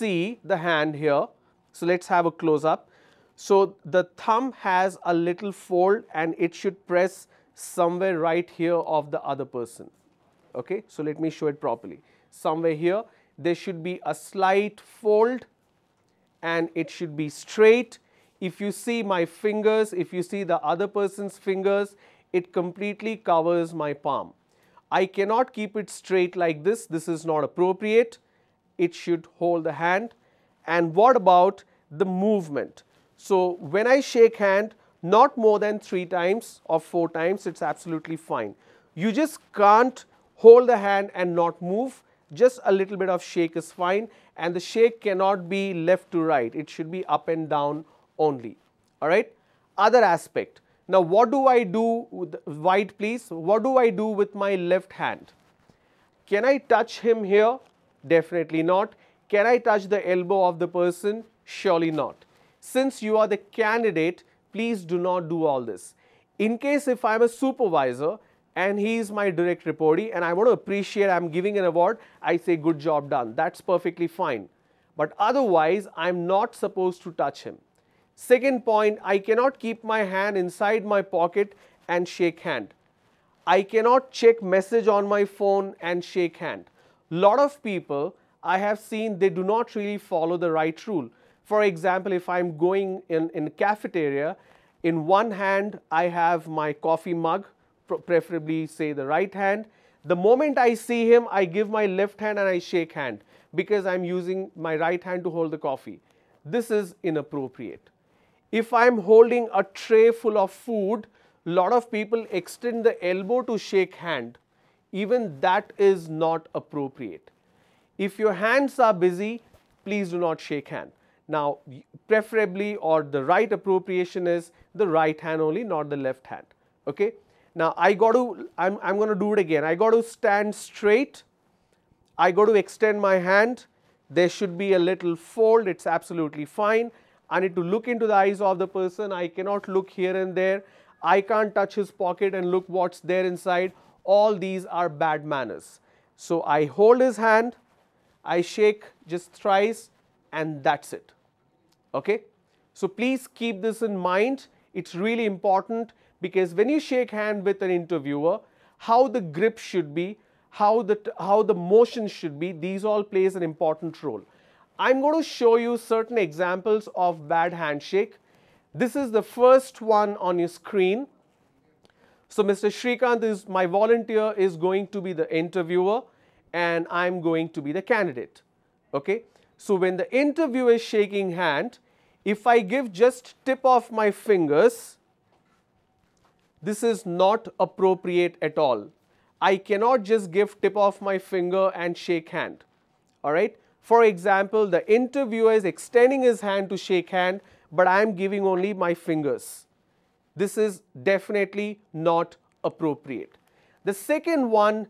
see the hand here, so let's have a close up. So the thumb has a little fold and it should press somewhere right here of the other person. Okay, so let me show it properly. Somewhere here there should be a slight fold and it should be straight. If you see my fingers, if you see the other person's fingers, it completely covers my palm. I cannot keep it straight like this. This is not appropriate. It should hold the hand. And what about the movement? So when I shake hand, not more than 3 times or 4 times, it's absolutely fine. You just can't hold the hand and not move. Just a little bit of shake is fine, and the shake cannot be left to right. It should be up and down only. All right. Other aspect. Now what do I do with white, please? What do I do with my left hand? Can I touch him here? Definitely not. Can I touch the elbow of the person? Surely not. Since you are the candidate, please do not do all this. In case if I am a supervisor and he is my direct reportee and I want to appreciate, I am giving an award, I say good job done. That's perfectly fine. But otherwise, I am not supposed to touch him. Second point, I cannot keep my hand inside my pocket and shake hand. I cannot check message on my phone and shake hand. Lot of people I have seen, they do not really follow the right rule. For example, if I am going in cafeteria, in one hand I have my coffee mug, preferably say the right hand. The moment I see him, I give my left hand and I shake hand because I am using my right hand to hold the coffee. This is inappropriate. If I am holding a tray full of food, lot of people extend the elbow to shake hand. Even that is not appropriate. If your hands are busy, please do not shake hand. Now, preferably or the right appropriation is the right hand only, not the left hand. Okay. Now, I'm going to do it again. I got to stand straight. I got to extend my hand. There should be a little fold. It's absolutely fine. I need to look into the eyes of the person. I cannot look here and there. I can't touch his pocket and look what's there inside. All these are bad manners. So I hold his hand, I shake just thrice, and that's it. Okay? So please keep this in mind. It's really important because when you shake hand with an interviewer, how the grip should be, how the motion should be, these all plays an important role. I'm going to show you certain examples of bad handshake. This is the first one on your screen. So Mr. Shrikant, is my volunteer, is going to be the interviewer and I'm going to be the candidate. Okay. So when the interviewer is shaking hand, if I give just tip of my fingers, this is not appropriate at all. I cannot just give tip of my finger and shake hand. All right. For example, the interviewer is extending his hand to shake hand, but I am giving only my fingers. This is definitely not appropriate. The second one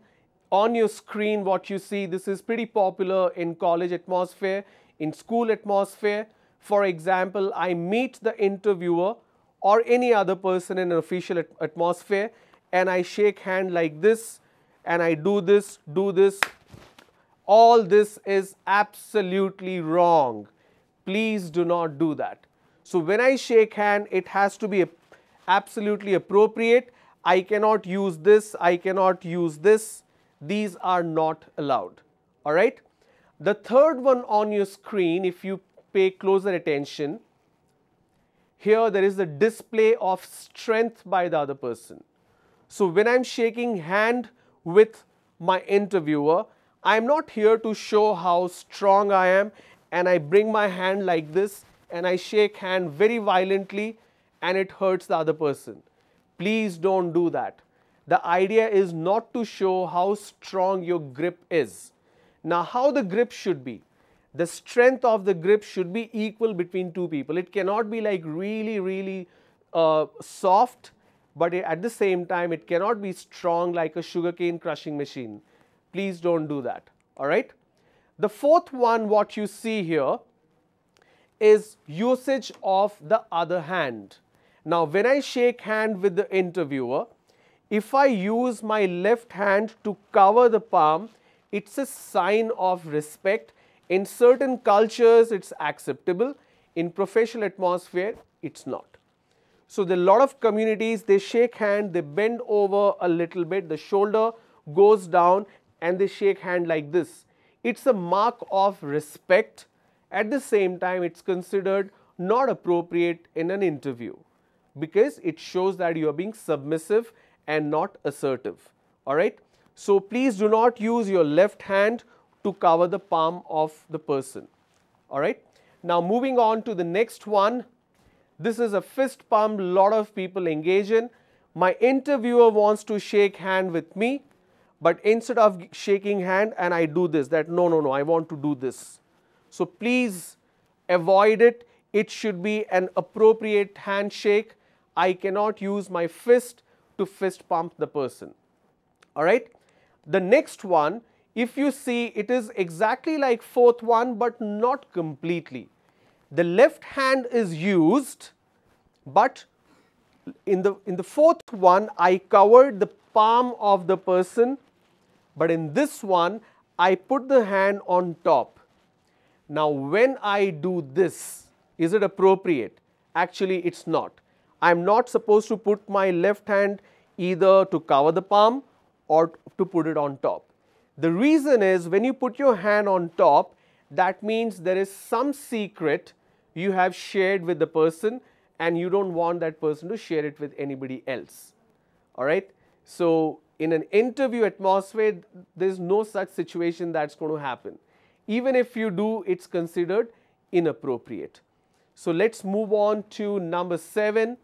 on your screen, what you see, this is pretty popular in college atmosphere, in school atmosphere. For example, I meet the interviewer or any other person in an official atmosphere and I shake hand like this and I do this. All this is absolutely wrong. Please do not do that. So when I shake hand, it has to be absolutely appropriate. I cannot use this, I cannot use this. These are not allowed. All right. The third one on your screen, if you pay closer attention, here there is a display of strength by the other person. So when I'm shaking hand with my interviewer, I am not here to show how strong I am and I bring my hand like this and I shake hand very violently and it hurts the other person. Please don't do that. The idea is not to show how strong your grip is. Now, how the grip should be? The strength of the grip should be equal between two people. It cannot be like really soft, but at the same time it cannot be strong like a sugarcane crushing machine. Please don't do that. All right. The fourth one, what you see here, is usage of the other hand. Now, when I shake hand with the interviewer, if I use my left hand to cover the palm, it's a sign of respect. In certain cultures, it's acceptable. In professional atmosphere, it's not. So, there are a lot of communities, they shake hand, they bend over a little bit, the shoulder goes down and they shake hand like this. It's a mark of respect. At the same time, it's considered not appropriate in an interview because it shows that you are being submissive and not assertive. All right. So, please do not use your left hand to cover the palm of the person. All right. Now, moving on to the next one. This is a fist pump, a lot of people engage in. My interviewer wants to shake hand with me, but instead of shaking hand and I do this, that no, I want to do this. So, please avoid it. It should be an appropriate handshake. I cannot use my fist to fist pump the person. All right. The next one, if you see, it is exactly like fourth one, but not completely. The left hand is used, but in the fourth one, I covered the palm of the person, but in this one, I put the hand on top. Now, when I do this, is it appropriate? Actually, it's not. I am not supposed to put my left hand either to cover the palm or to put it on top. The reason is when you put your hand on top, that means there is some secret you have shared with the person and you don't want that person to share it with anybody else. All right. So, in an interview atmosphere, there is no such situation that's going to happen. Even if you do, it's considered inappropriate. So, let's move on to number 7.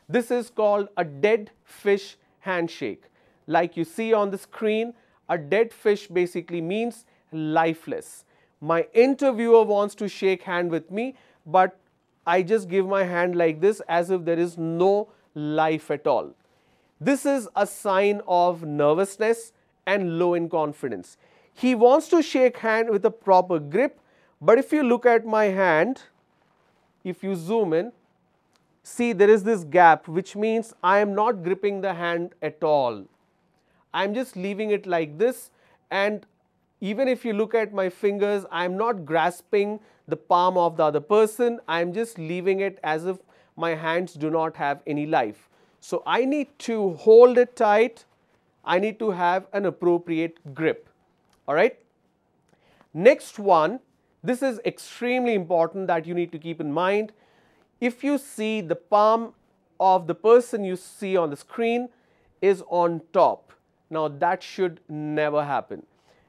This is called a dead fish handshake. Like you see on the screen, a dead fish basically means lifeless. My interviewer wants to shake hand with me, but I just give my hand like this as if there is no life at all. This is a sign of nervousness and low in confidence. He wants to shake hand with a proper grip, but if you look at my hand, if you zoom in, see there is this gap, which means I am not gripping the hand at all. I am just leaving it like this, and even if you look at my fingers, I am not grasping the palm of the other person. I am just leaving it as if my hands do not have any life. So, I need to hold it tight. I need to have an appropriate grip. All right. Next one, this is extremely important that you need to keep in mind. If you see the palm of the person you see on the screen is on top. Now, that should never happen.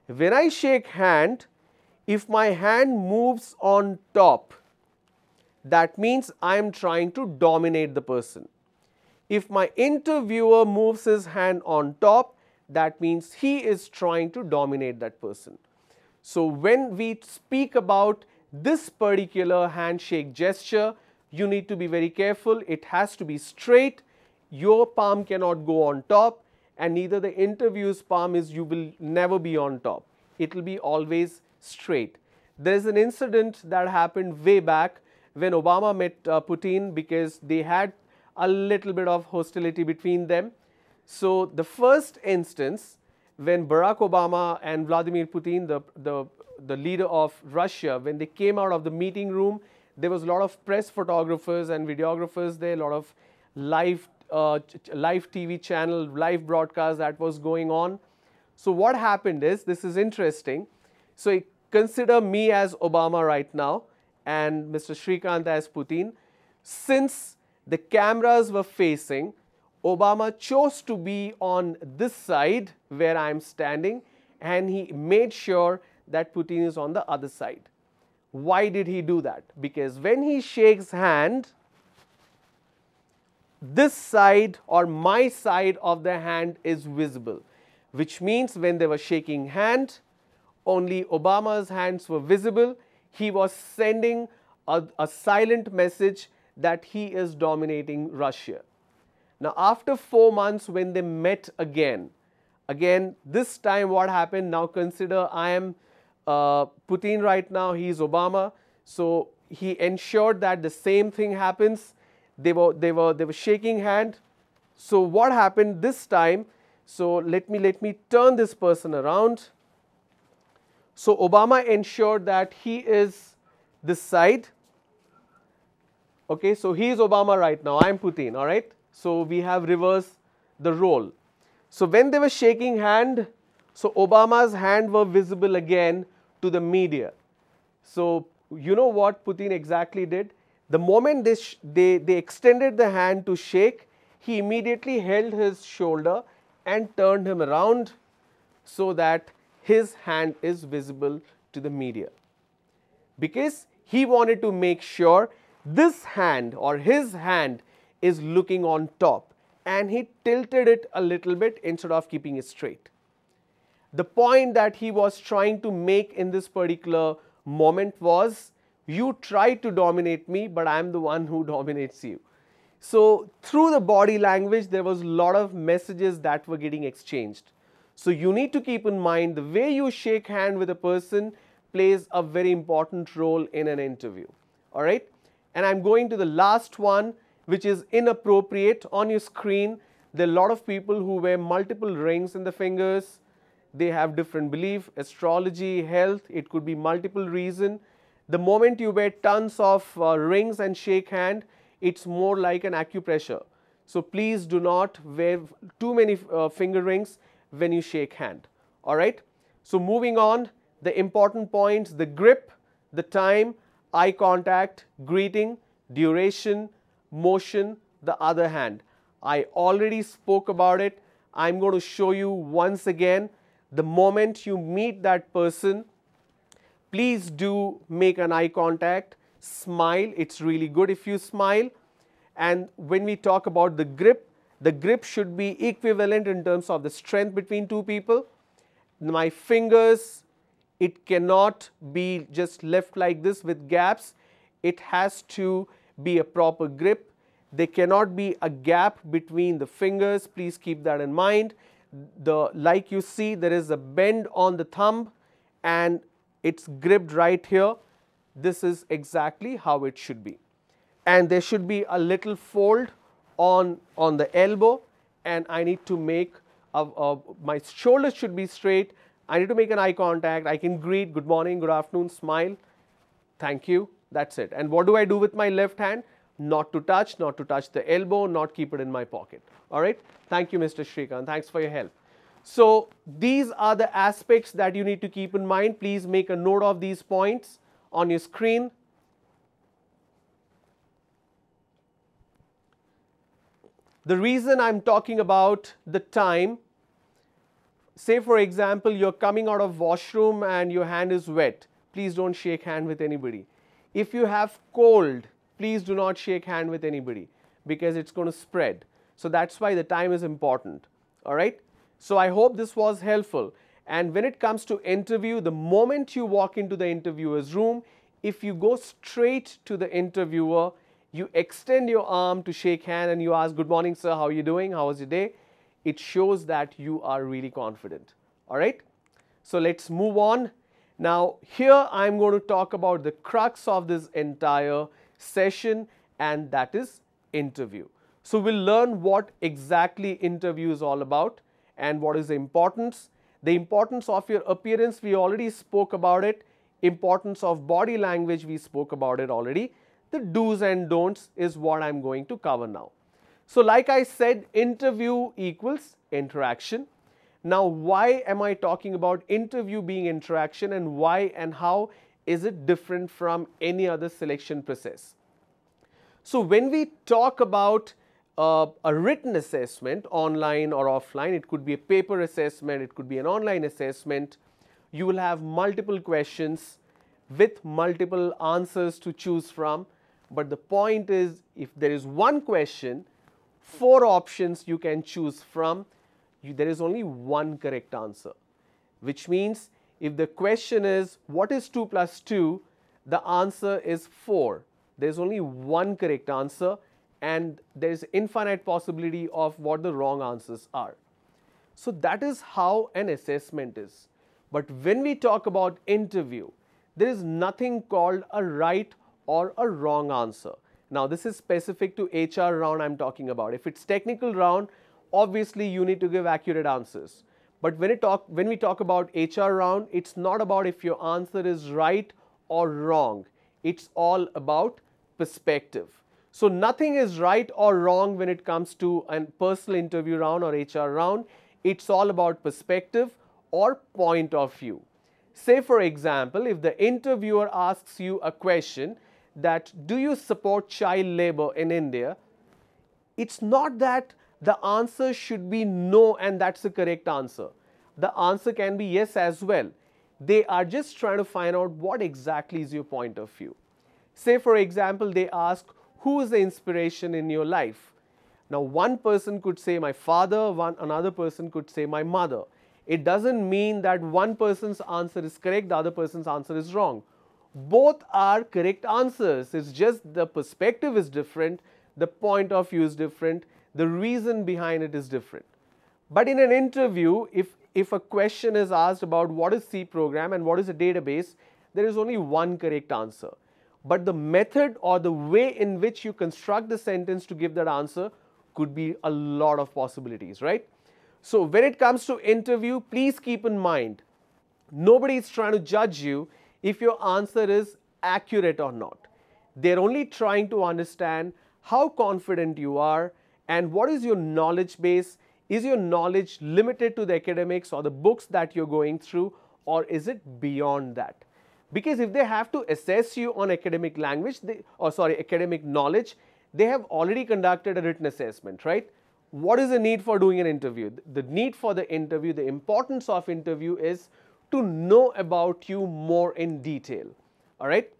When I shake hand, if my hand moves on top, that means I am trying to dominate the person. If my interviewer moves his hand on top, that means he is trying to dominate that person. So, when we speak about this particular handshake gesture, you need to be very careful. It has to be straight. Your palm cannot go on top, and neither the interviewer's palm you will never be on top. It will be always straight. There is an incident that happened way back when Obama met Putin because they had a little bit of hostility between them. So, the first instance when Barack Obama and Vladimir Putin, the leader of Russia, when they came out of the meeting room, there was a lot of press photographers and videographers there, a lot of live TV channel, live broadcast that was going on. So, what happened is, this is interesting. So, consider me as Obama right now and Mr. Srikanth as Putin. Since the cameras were facing, Obama chose to be on this side where I am standing, and he made sure that Putin is on the other side. Why did he do that? Because when he shakes hand, this side or my side of the hand is visible, which means when they were shaking hand, only Obama's hands were visible. He was sending a silent message that he is dominating Russia. Now, after 4 months when they met again, this time what happened? Now consider I am Putin right now, he is Obama. So, he ensured that the same thing happens. They were shaking hand. So, what happened this time? So, let me turn this person around. So Obama ensured that he is this side. Okay, so he is Obama right now, I am Putin, all right. So we have reversed the role. So when they were shaking hand, so Obama's hand were visible again to the media. So you know what Putin exactly did? The moment they extended the hand to shake, he immediately held his shoulder and turned him around so that his hand is visible to the media. Because he wanted to make sure this hand or his hand is looking on top, and he tilted it a little bit instead of keeping it straight. The point that he was trying to make in this particular moment was, you try to dominate me, but I am the one who dominates you. So through the body language, there was a lot of messages that were getting exchanged. So you need to keep in mind the way you shake hand with a person plays a very important role in an interview. All right. And I'm going to the last one, which is inappropriate. On your screen, there are a lot of people who wear multiple rings in the fingers. They have different belief, astrology, health, it could be multiple reason. The moment you wear tons of rings and shake hand, it's more like an acupressure. So please do not wear too many finger rings when you shake hand. All right. So moving on, the important points, the grip, the time, eye contact, greeting, duration, motion, the other hand. I already spoke about it. I'm going to show you once again. The moment you meet that person, please do make an eye contact, smile. It's really good if you smile. And when we talk about the grip should be equivalent in terms of the strength between two people. My fingers, it cannot be just left like this with gaps. It has to be a proper grip. There cannot be a gap between the fingers. Please keep that in mind. Like you see, there is a bend on the thumb and it's gripped right here. This is exactly how it should be. And there should be a little fold on the elbow, and I need to make, my shoulders should be straight. I need to make an eye contact. I can greet, good morning, good afternoon, smile, thank you, that's it. And what do I do with my left hand? Not to touch the elbow, not keep it in my pocket. All right. Thank you, Mr. Shrikant. Thanks for your help. So these are the aspects that you need to keep in mind. Please make a note of these points on your screen. The reason I'm talking about the time, say for example, you're coming out of washroom and your hand is wet. Please don't shake hand with anybody. If you have cold, please do not shake hand with anybody because it's going to spread. So that's why the time is important. All right. So I hope this was helpful. And when it comes to interview, the moment you walk into the interviewer's room, if you go straight to the interviewer, you extend your arm to shake hand and you ask, good morning, sir, how are you doing? How was your day? It shows that you are really confident. All right. So let's move on. Now here I'm going to talk about the crux of this entire session, and that is interview. So we'll learn what exactly interview is all about and what is the importance. The importance of your appearance, we already spoke about it. Importance of body language, we spoke about it already. The do's and don'ts is what I'm going to cover now. So like I said, interview equals interaction. Now why am I talking about interview being interaction, and why and how is it different from any other selection process? So when we talk about a written assessment, online or offline, it could be a paper assessment, it could be an online assessment, you will have multiple questions with multiple answers to choose from. But the point is, if there is one question, 4 options you can choose from, there is only one correct answer. Which means if the question is what is 2 plus 2, the answer is 4. There is only one correct answer, and there is infinite possibility of what the wrong answers are. So that is how an assessment is. But when we talk about interview, there is nothing called a right or a wrong answer. Now this is specific to HR round I'm talking about. If it's technical round, obviously you need to give accurate answers. But when we talk about HR round, it's not about if your answer is right or wrong. It's all about perspective. So nothing is right or wrong when it comes to a personal interview round or HR round. It's all about perspective or point of view. Say for example, if the interviewer asks you a question that, do you support child labor in India? It's not that the answer should be no and that's the correct answer. The answer can be yes as well. They are just trying to find out what exactly is your point of view. Say for example, they ask, who is the inspiration in your life? Now one person could say my father, another person could say my mother. It doesn't mean that one person's answer is correct, the other person's answer is wrong. Both are correct answers. It's just the perspective is different, the point of view is different, the reason behind it is different. But in an interview, if a question is asked about what is C program and what is a database, there is only one correct answer. But the method or the way in which you construct the sentence to give that answer could be a lot of possibilities, right? So when it comes to interview, please keep in mind, nobody is trying to judge you if your answer is accurate or not. They're only trying to understand how confident you are and what is your knowledge base. Is your knowledge limited to the academics or the books that you're going through, or is it beyond that? Because if they have to assess you on academic language, academic knowledge, they have already conducted a written assessment, right? What is the need for doing an interview? The need for the interview, the importance of interview is to know about you more in detail, all right?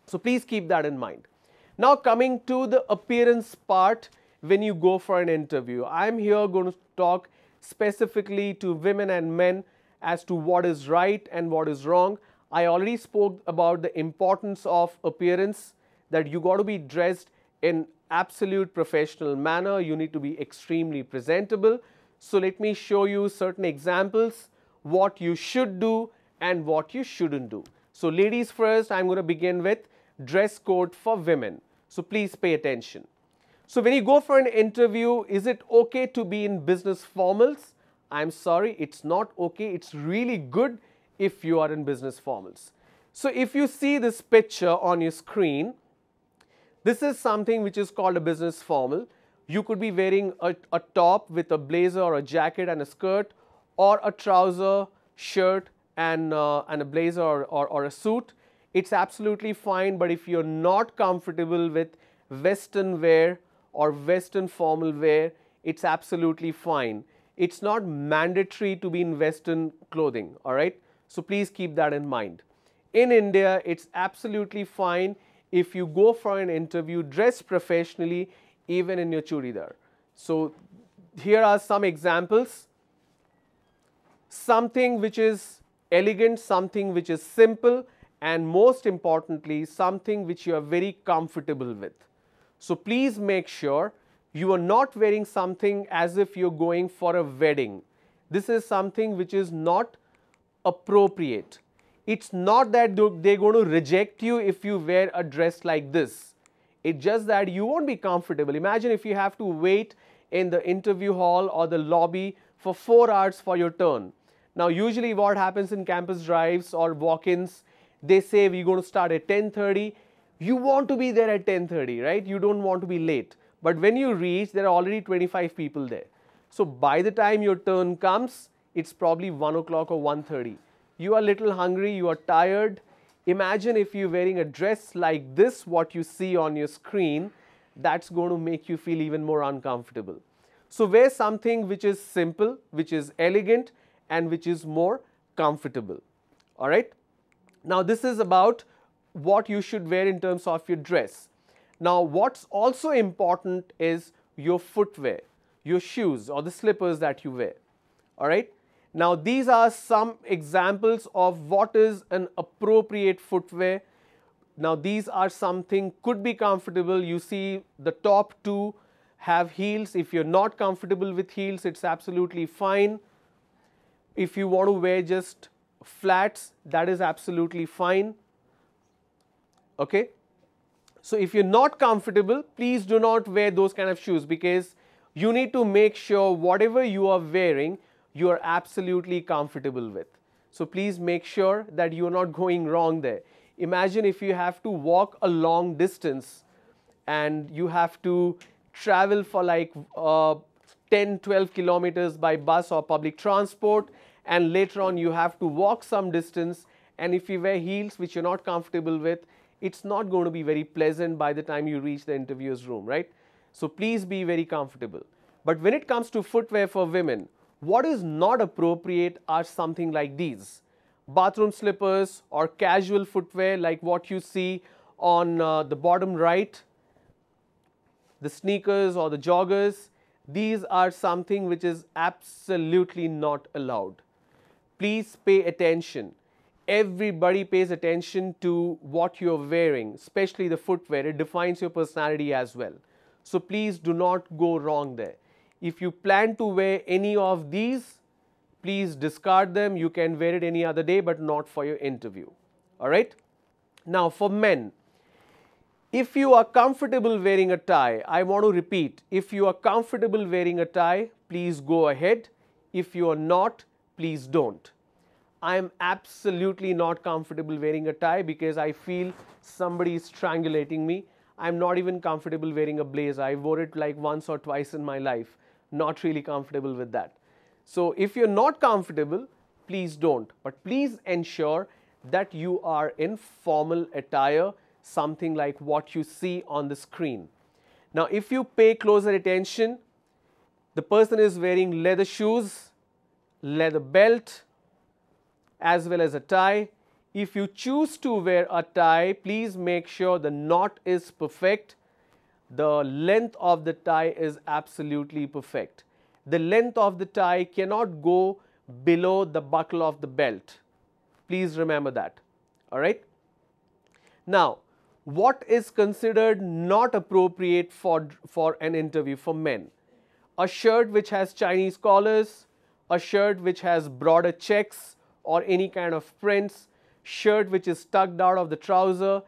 So please keep that in mind. Now coming to the appearance part when you go for an interview. I'm here going to talk specifically to women and men as to what is right and what is wrong. I already spoke about the importance of appearance, that you got to be dressed in absolute professional manner. You need to be extremely presentable. So let me show you certain examples, what you should do and what you shouldn't do. So ladies first, I'm going to begin with dress code for women. So please pay attention. So when you go for an interview, is it okay to be in business formals? I'm sorry, it's not okay. It's really good if you are in business formals. So if you see this picture on your screen, this is something which is called a business formal. You could be wearing a top with a blazer or a jacket and a skirt, or a trouser, shirt and a blazer or a suit. It's absolutely fine, but if you're not comfortable with Western wear or Western formal wear, it's absolutely fine. It's not mandatory to be in Western clothing, all right? So please keep that in mind. In India, it's absolutely fine if you go for an interview dressed professionally, even in your churidar. So here are some examples. Something which is elegant, something which is simple, and most importantly, something which you are very comfortable with. So please make sure you are not wearing something as if you're going for a wedding. This is something which is not appropriate. It's not that they're going to reject you if you wear a dress like this. It's just that you won't be comfortable. Imagine if you have to wait in the interview hall or the lobby for 4 hours for your turn. Now usually what happens in campus drives or walk-ins, they say we're going to start at 10:30. You want to be there at 10:30, right? You don't want to be late. But when you reach, there are already 25 people there. So by the time your turn comes, it's probably 1 o'clock or 1:30. You are a little hungry, you are tired. Imagine if you're wearing a dress like this, what you see on your screen, that's going to make you feel even more uncomfortable. So wear something which is simple, which is elegant, and which is more comfortable. All right. Now this is about what you should wear in terms of your dress. Now what's also important is your footwear, your shoes or the slippers that you wear. All right. Now these are some examples of what is an appropriate footwear. Now these are something could be comfortable. You see the top two have heels. If you're not comfortable with heels, it's absolutely fine. If you want to wear just flats, that is absolutely fine. Okay. So if you're not comfortable, please do not wear those kind of shoes, because you need to make sure whatever you are wearing, you are absolutely comfortable with. So please make sure that you are not going wrong there. Imagine if you have to walk a long distance and you have to travel for like 10-12 kilometers by bus or public transport, and later on you have to walk some distance, and if you wear heels which you're not comfortable with, it's not going to be very pleasant by the time you reach the interviewer's room, right? So please be very comfortable. But when it comes to footwear for women, what is not appropriate are something like these: bathroom slippers or casual footwear like what you see on the bottom right, the sneakers or the joggers. These are something which is absolutely not allowed. Please pay attention. Everybody pays attention to what you're wearing, especially the footwear. It defines your personality as well. So please do not go wrong there. If you plan to wear any of these, please discard them. You can wear it any other day, but not for your interview. All right? Now for men, if you are comfortable wearing a tie, I want to repeat, if you are comfortable wearing a tie, please go ahead. If you are not, please don't. I am absolutely not comfortable wearing a tie because I feel somebody is strangulating me. I'm not even comfortable wearing a blazer. I wore it like once or twice in my life. Not really comfortable with that. So if you're not comfortable, please don't. But please ensure that you are in formal attire, something like what you see on the screen. Now if you pay closer attention, the person is wearing leather shoes, leather belt, as well as a tie. If you choose to wear a tie, please make sure the knot is perfect. The length of the tie is absolutely perfect. The length of the tie cannot go below the buckle of the belt. Please remember that. All right. Now, what is considered not appropriate for an interview for men? A shirt which has Chinese collars, a shirt which has broader checks or any kind of prints, shirt which is tucked out of the trouser.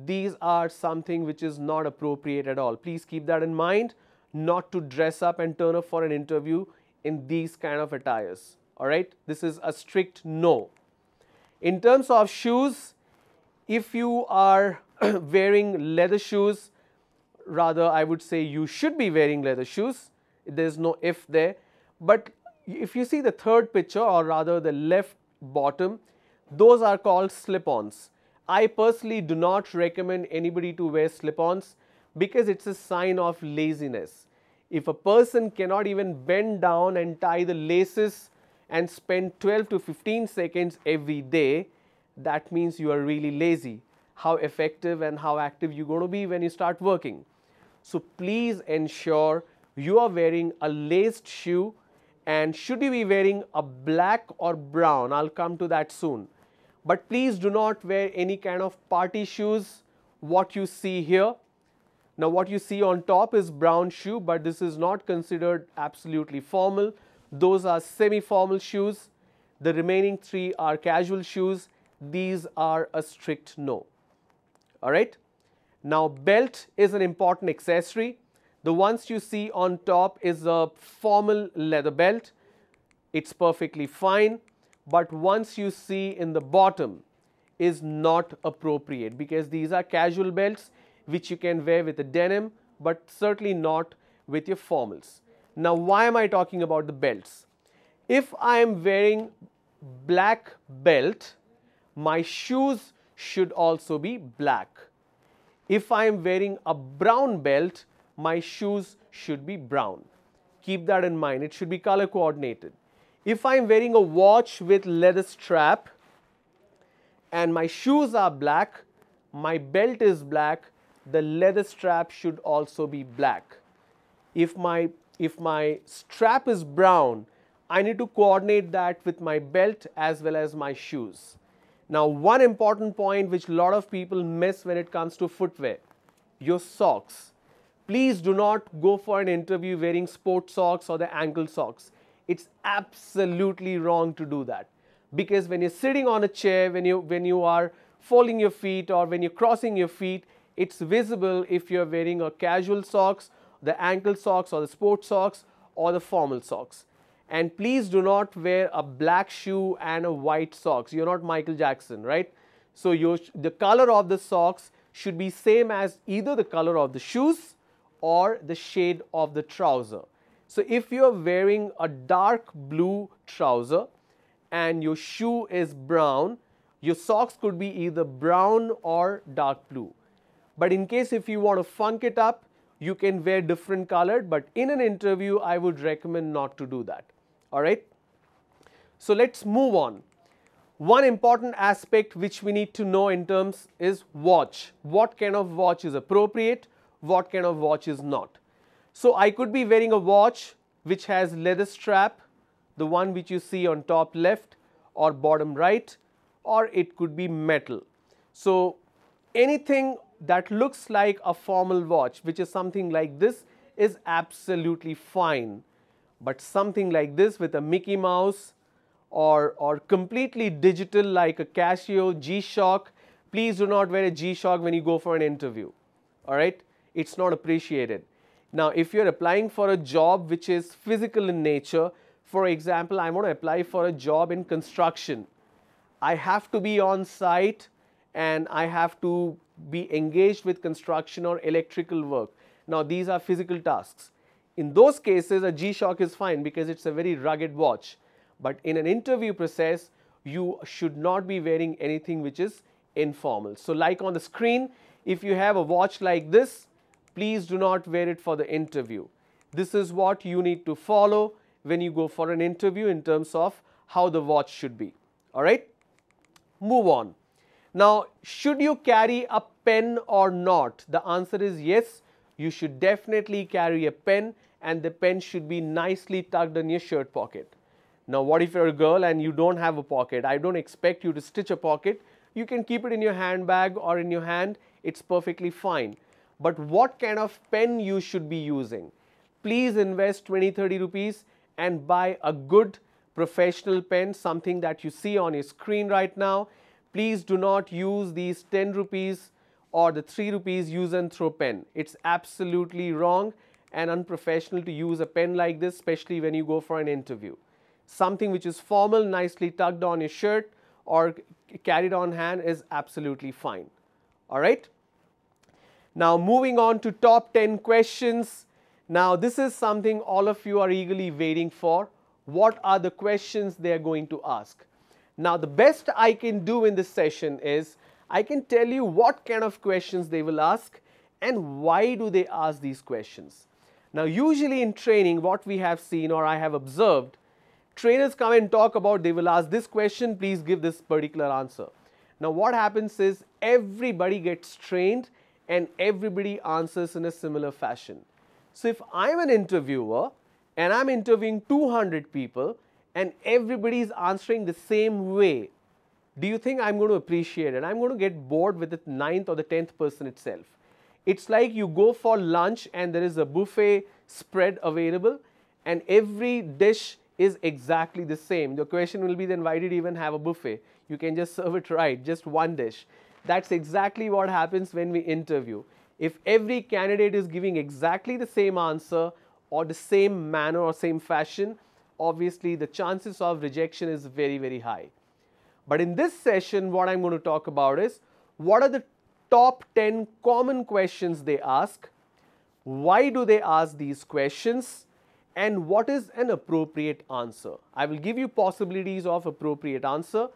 These are something which is not appropriate at all. Please keep that in mind, not to dress up and turn up for an interview in these kind of attires. All right, this is a strict no. In terms of shoes, if you are wearing leather shoes, rather I would say you should be wearing leather shoes. There's no if there. But if you see the third picture, or rather the left bottom, those are called slip-ons. I personally do not recommend anybody to wear slip-ons because it's a sign of laziness. If a person cannot even bend down and tie the laces and spend 12 to 15 seconds every day, that means you are really lazy. How effective and how active you're going to be when you start working. So please ensure you are wearing a laced shoe. And should you be wearing a black or brown? I'll come to that soon. But please do not wear any kind of party shoes, what you see here. Now what you see on top is brown shoe, but this is not considered absolutely formal. Those are semi-formal shoes. The remaining three are casual shoes. These are a strict no. All right. Now belt is an important accessory. The ones you see on top is a formal leather belt. It's perfectly fine. But ones you see in the bottom is not appropriate because these are casual belts which you can wear with a denim, but certainly not with your formals. Now why am I talking about the belts? If I am wearing black belt, my shoes should also be black. If I am wearing a brown belt, my shoes should be brown. Keep that in mind. It should be color coordinated. If I am wearing a watch with leather strap and my shoes are black, my belt is black, the leather strap should also be black. If my strap is brown, I need to coordinate that with my belt as well as my shoes. Now one important point which a lot of people miss when it comes to footwear, your socks. Please do not go for an interview wearing sports socks or the ankle socks. It's absolutely wrong to do that because when you're sitting on a chair, when you are folding your feet or when you're crossing your feet, it's visible if you're wearing a casual socks, the ankle socks or the sports socks or the formal socks. And please do not wear a black shoe and a white socks. You're not Michael Jackson, right? So the color of the socks should be same as either the color of the shoes or the shade of the trouser. So if you're wearing a dark blue trouser and your shoe is brown, your socks could be either brown or dark blue. But in case if you want to funk it up, you can wear different colored, but in an interview, I would recommend not to do that. All right. So let's move on. One important aspect which we need to know in terms is watch. What kind of watch is appropriate? What kind of watch is not? So I could be wearing a watch which has leather strap, the one which you see on top left or bottom right, or it could be metal. So anything that looks like a formal watch, which is something like this, is absolutely fine. But something like this with a Mickey Mouse or completely digital like a Casio, G-Shock, please do not wear a G-Shock when you go for an interview. All right? It's not appreciated. Now, if you're applying for a job which is physical in nature, for example, I want to apply for a job in construction. I have to be on site and I have to be engaged with construction or electrical work. Now, these are physical tasks. In those cases, a G-Shock is fine because it's a very rugged watch. But in an interview process, you should not be wearing anything which is informal. So like on the screen, if you have a watch like this, please do not wear it for the interview. This is what you need to follow when you go for an interview in terms of how the watch should be. All right? Move on. Now, should you carry a pen or not? The answer is yes. You should definitely carry a pen, and the pen should be nicely tucked in your shirt pocket. Now, what if you're a girl and you don't have a pocket? I don't expect you to stitch a pocket. You can keep it in your handbag or in your hand. It's perfectly fine. But what kind of pen you should be using? Please invest 20-30 rupees and buy a good professional pen, something that you see on your screen right now. Please do not use these 10 rupees or the 3 rupees use and throw pen. It's absolutely wrong and unprofessional to use a pen like this, especially when you go for an interview. Something which is formal, nicely tucked on your shirt or carried on hand is absolutely fine. All right. Now moving on to top 10 questions. Now this is something all of you are eagerly waiting for. What are the questions they are going to ask? Now the best I can do in this session is I can tell you what kind of questions they will ask and why do they ask these questions. Now usually in training what we have seen or I have observed, trainers come and talk about they will ask this question, please give this particular answer. Now what happens is everybody gets trained and everybody answers in a similar fashion. So if I'm an interviewer and I'm interviewing 200 people and everybody is answering the same way, do you think I'm going to appreciate it? I'm going to get bored with the 9th or the 10th person itself. It's like you go for lunch and there is a buffet spread available and every dish is exactly the same. The question will be then why did you even have a buffet? You can just serve it right, just one dish. That's exactly what happens when we interview. If every candidate is giving exactly the same answer or the same manner or same fashion, obviously the chances of rejection is very, very high. But in this session, what I'm going to talk about is what are the top 10 common questions they ask, why do they ask these questions, and what is an appropriate answer. I will give you possibilities of appropriate answer.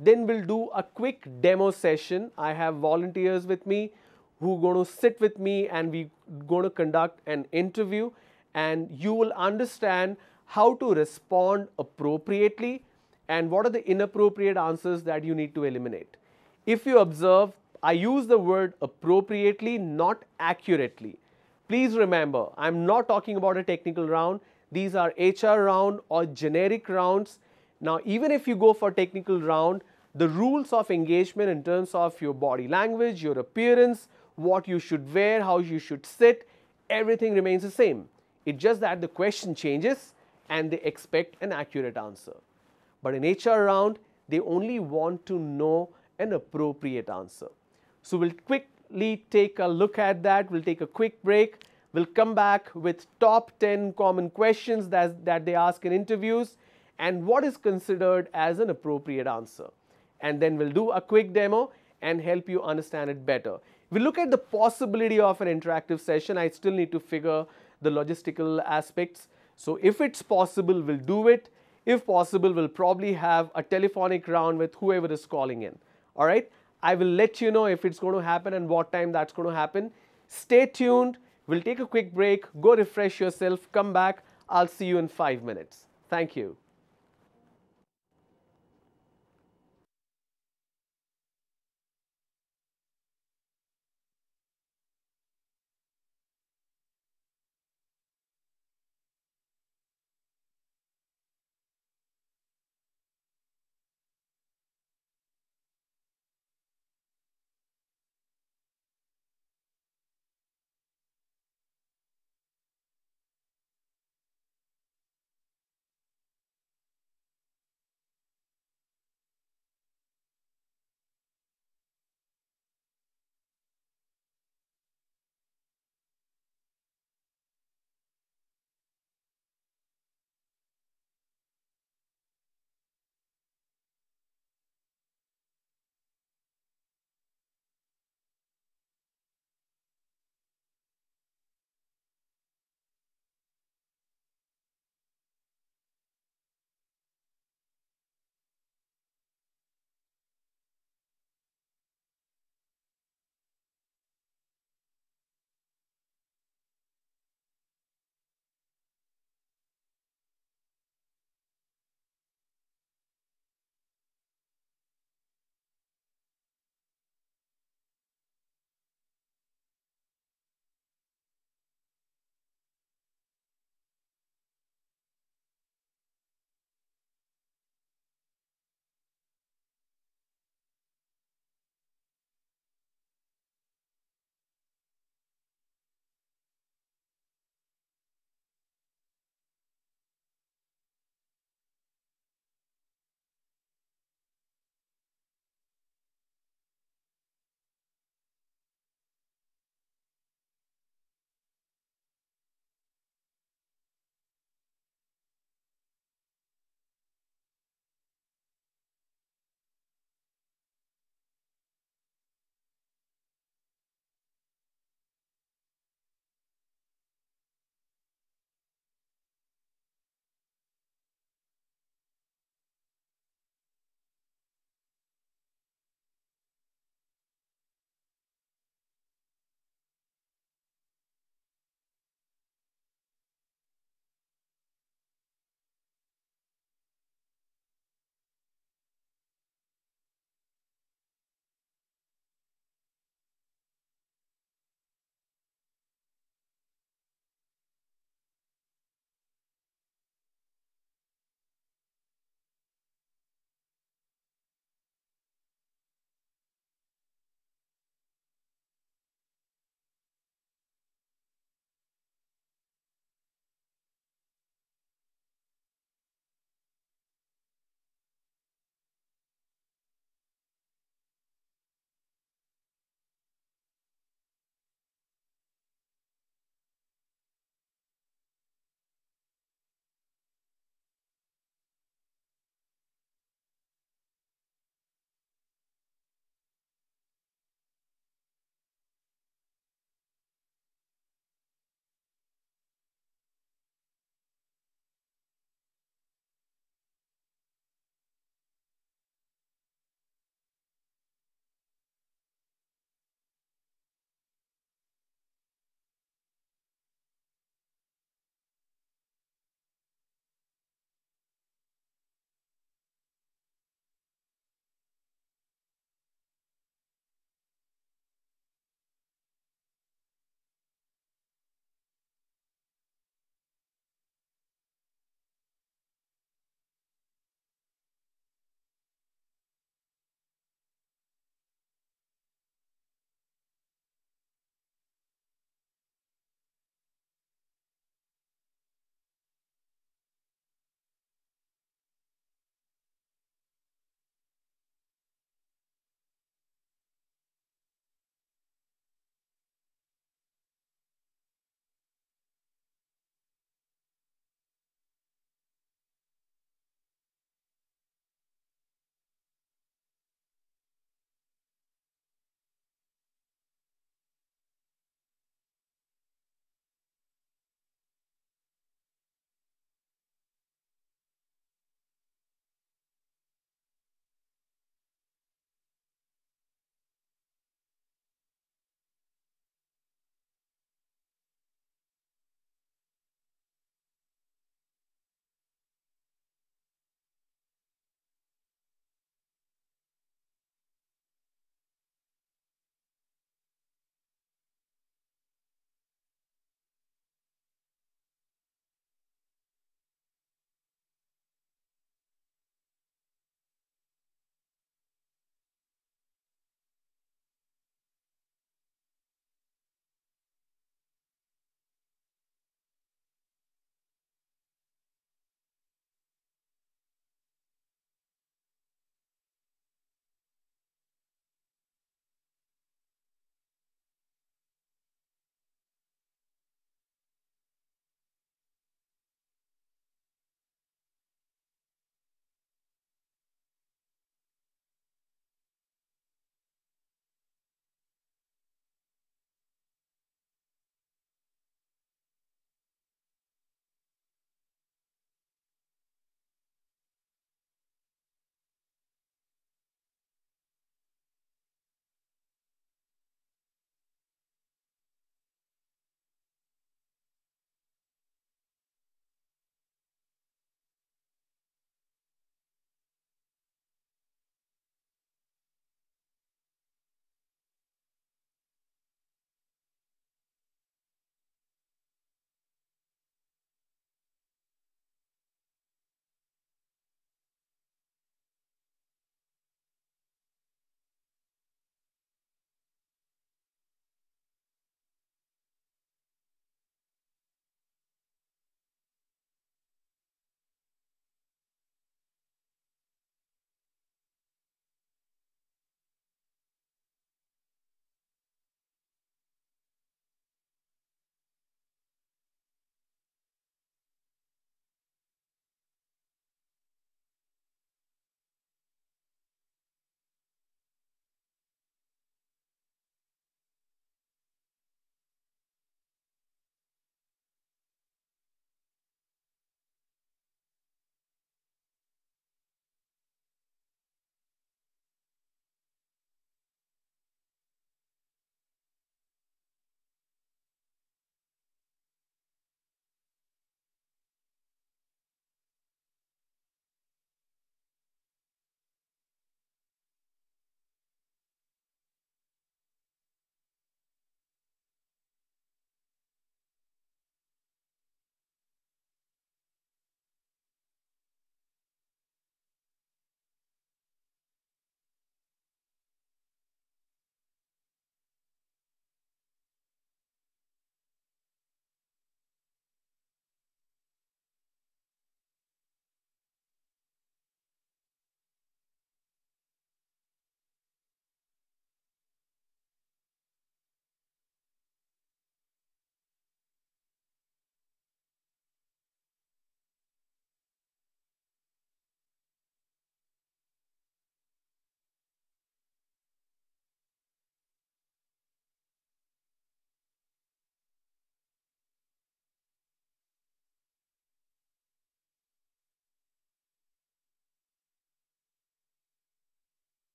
Then we'll do a quick demo session. I have volunteers with me who are going to sit with me and we're going to conduct an interview and you will understand how to respond appropriately and what are the inappropriate answers that you need to eliminate. If you observe, I use the word appropriately, not accurately. Please remember, I'm not talking about a technical round. These are HR round or generic rounds. Now, even if you go for technical round, the rules of engagement in terms of your body language, your appearance, what you should wear, how you should sit, everything remains the same. It's just that the question changes and they expect an accurate answer. But in HR round, they only want to know an appropriate answer. So we'll quickly take a look at that. We'll take a quick break. We'll come back with top 10 common questions that they ask in interviews and what is considered as an appropriate answer. And then we'll do a quick demo and help you understand it better. If we look at the possibility of an interactive session, I still need to figure the logistical aspects. So if it's possible, we'll do it. If possible, we'll probably have a telephonic round with whoever is calling in. All right. I will let you know if it's going to happen and what time that's going to happen. Stay tuned. We'll take a quick break. Go refresh yourself. Come back. I'll see you in 5 minutes. Thank you.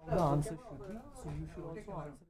the answer should be. So you should also answer.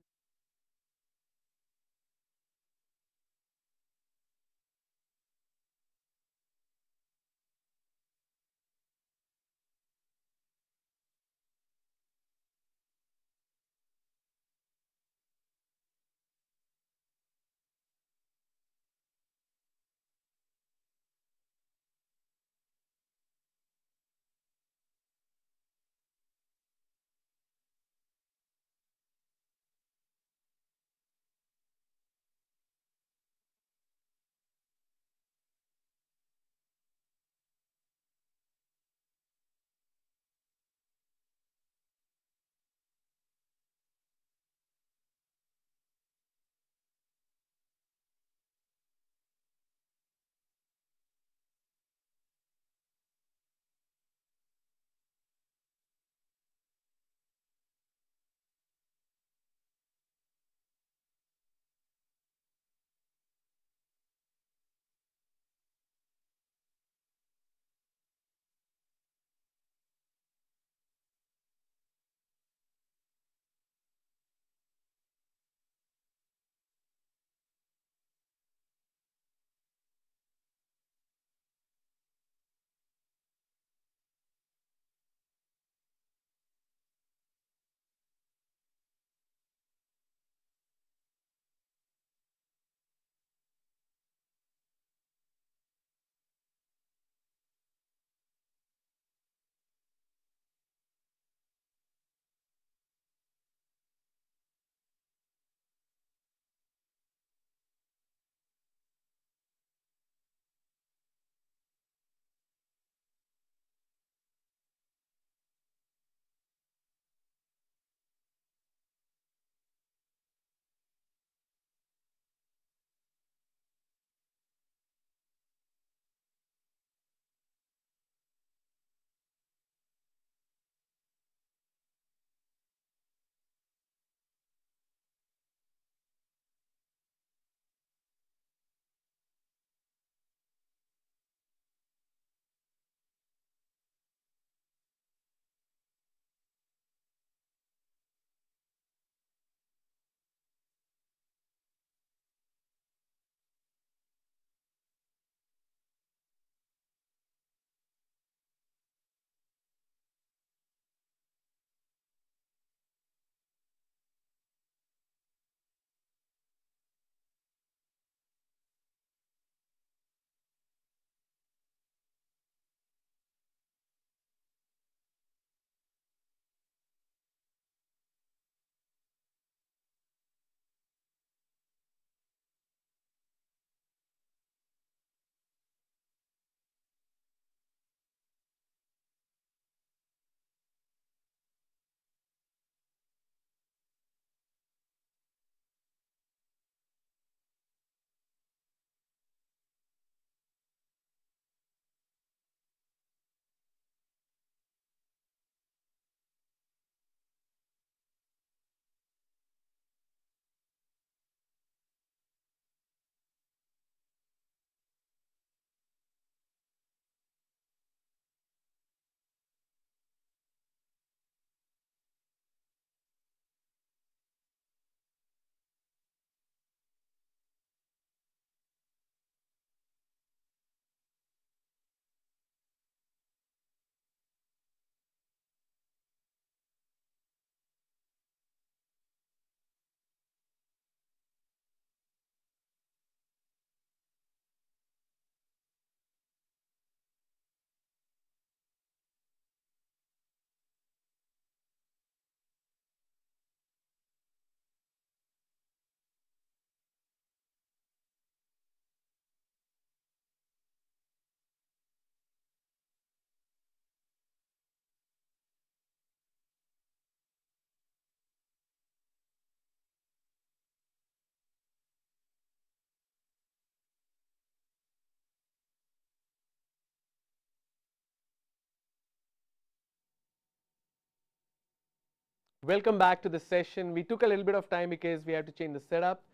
Welcome back to the session. We took a little bit of time because we had to change the setup.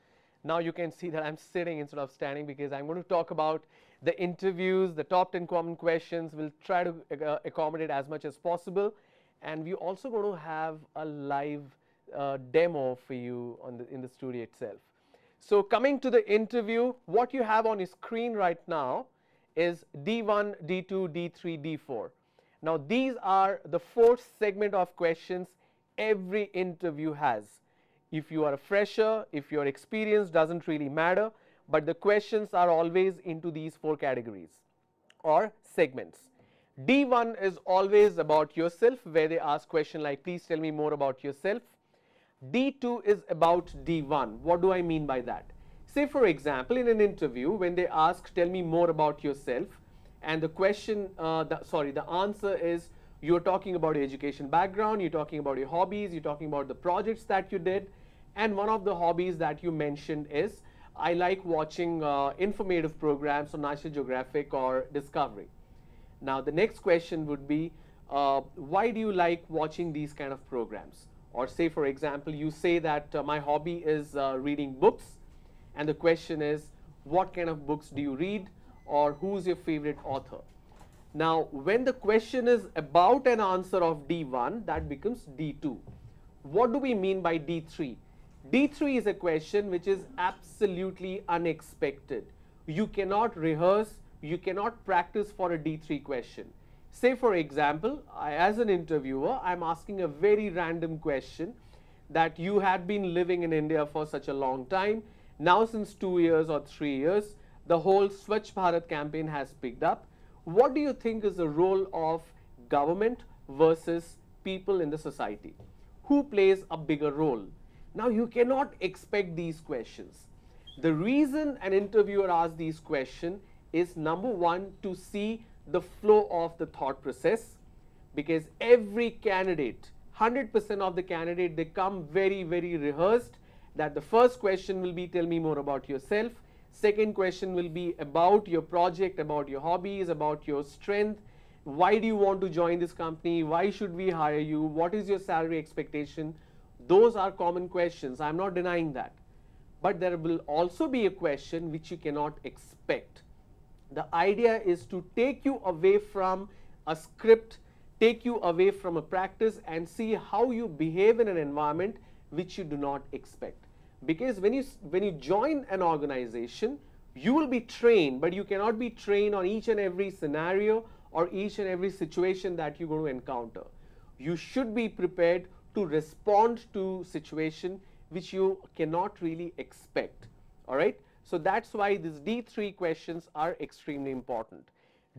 Now you can see that I'm sitting instead of standing because I'm going to talk about the interviews, the top 10 common questions. We'll try to accommodate as much as possible. and we're also going to have a live demo for you in the studio itself. So coming to the interview, what you have on your screen right now is D1, D2, D3, D4. Now these are the 4 segment of questions every interview has. If you are a fresher, if your experience, doesn't really matter, but the questions are always into these 4 categories or segments. D1 is always about yourself, where they ask question like, please tell me more about yourself. D2 is about D1. What do I mean by that? Say for example, in an interview, when they ask, tell me more about yourself, and the question, the answer is, you're talking about your education background, you're talking about your hobbies, you're talking about the projects that you did, and one of the hobbies that you mentioned is, I like watching informative programs on National Geographic or Discovery. Now the next question would be, why do you like watching these kind of programs? Or say for example, you say that my hobby is reading books, and the question is, what kind of books do you read, or who's your favorite author? Now when the question is about an answer of D1, that becomes D2. What do we mean by D3? D3 is a question which is absolutely unexpected. You cannot rehearse, you cannot practice for a D3 question. Say for example, as an interviewer, I'm asking a very random question that you had been living in India for such a long time. Now since 2 years or 3 years, the whole Swachh Bharat campaign has picked up. What do you think is the role of government versus people in the society? Who plays a bigger role? Now you cannot expect these questions. The reason an interviewer asks these questions is, number one, to see the flow of the thought process, because every candidate, 100% of the candidate, they come very, very rehearsed, that the first question will be, tell me more about yourself. Second question will be about your project, about your hobbies, about your strength. Why do you want to join this company? Why should we hire you? What is your salary expectation? Those are common questions. I'm not denying that. But there will also be a question which you cannot expect. The idea is to take you away from a script, take you away from a practice, and see how you behave in an environment which you do not expect. Because when you join an organization, you will be trained, but you cannot be trained on each and every scenario or each and every situation that you're going to encounter. You should be prepared to respond to situation which you cannot really expect. All right. So that's why these D3 questions are extremely important.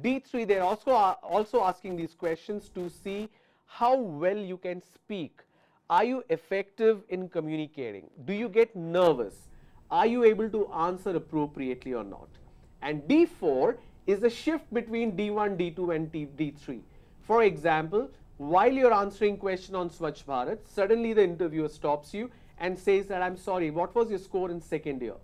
D3, they're also asking these questions to see how well you can speak. Are you effective in communicating? Do you get nervous? Are you able to answer appropriately or not? And D4 is a shift between D1, D2 and D3. For example, while you're answering question on Swachh Bharat, suddenly the interviewer stops you and says that, I'm sorry, what was your score in second year?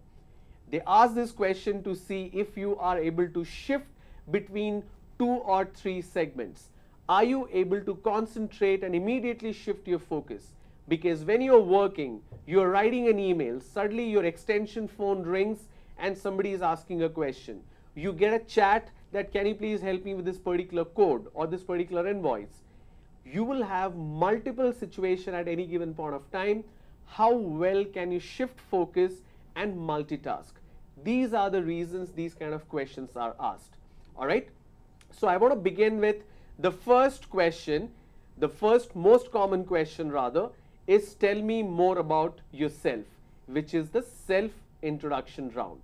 They ask this question to see if you are able to shift between 2 or 3 segments. Are you able to concentrate and immediately shift your focus? Because when you're working, you're writing an email, suddenly your extension phone rings and somebody is asking a question. You get a chat that, can you please help me with this particular code or this particular invoice? You will have multiple situations at any given point of time. How well can you shift focus and multitask? These are the reasons these kind of questions are asked. All right. So I want to begin with the first question. The first most common question rather is, tell me more about yourself, which is the self-introduction round.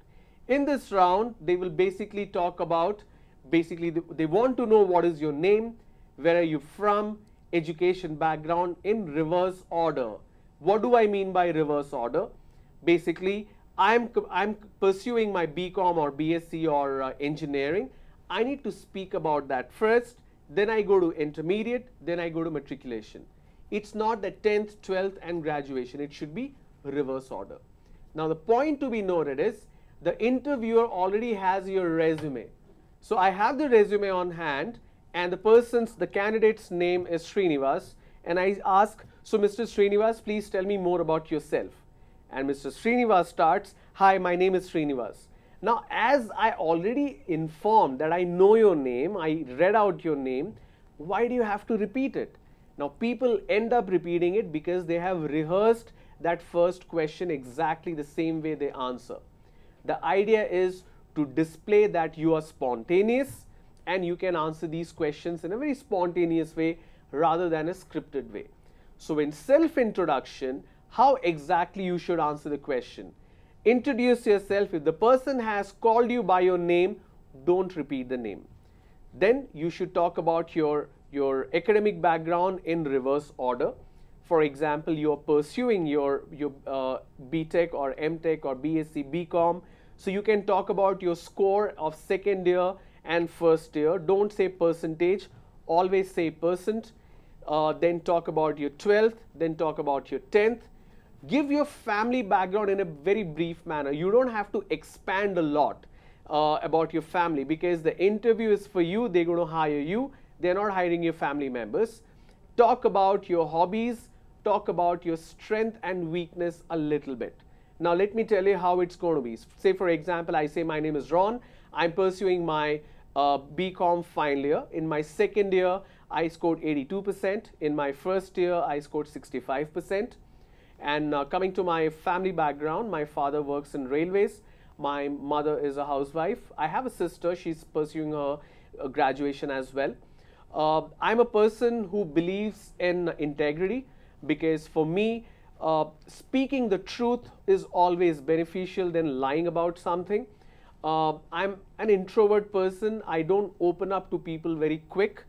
In this round, they will basically talk about, they want to know what is your name, where are you from, education background in reverse order. What do I mean by reverse order? Basically, I'm pursuing my BCom or BSc or engineering. I need to speak about that first, then I go to intermediate, then I go to matriculation. It's not the 10th, 12th and graduation. It should be reverse order. Now the point to be noted is, the interviewer already has your resume. So I have the resume on hand, and the candidate's name is Srinivas, and I ask, so Mr. Srinivas, please tell me more about yourself. And Mr. Srinivas starts, hi, my name is Srinivas. Now, as I already informed that I know your name, I read out your name, why do you have to repeat it? Now people end up repeating it because they have rehearsed that first question exactly the same way they answer. The idea is to display that you are spontaneous and you can answer these questions in a very spontaneous way rather than a scripted way. So in self-introduction, how exactly you should answer the question? Introduce yourself. If the person has called you by your name, don't repeat the name. Then you should talk about your academic background in reverse order. For example, you are pursuing your BTech or MTech or BSc, BCom. So you can talk about your score of second year and first year. Don't say percentage, always say percent. Then talk about your 12th, then talk about your 10th. Give your family background in a very brief manner. You don't have to expand a lot about your family, because the interview is for you. They're going to hire you. They're not hiring your family members. Talk about your hobbies. Talk about your strength and weakness a little bit. Now let me tell you how it's going to be. Say for example, I say my name is Ron. I'm pursuing my BCom final year. In my second year, I scored 82%. In my first year, I scored 65%. And coming to my family background, my father works in railways. My mother is a housewife. I have a sister. She's pursuing her graduation as well. I'm a person who believes in integrity, because for me, speaking the truth is always beneficial than lying about something. I'm an introvert person. I don't open up to people very quick.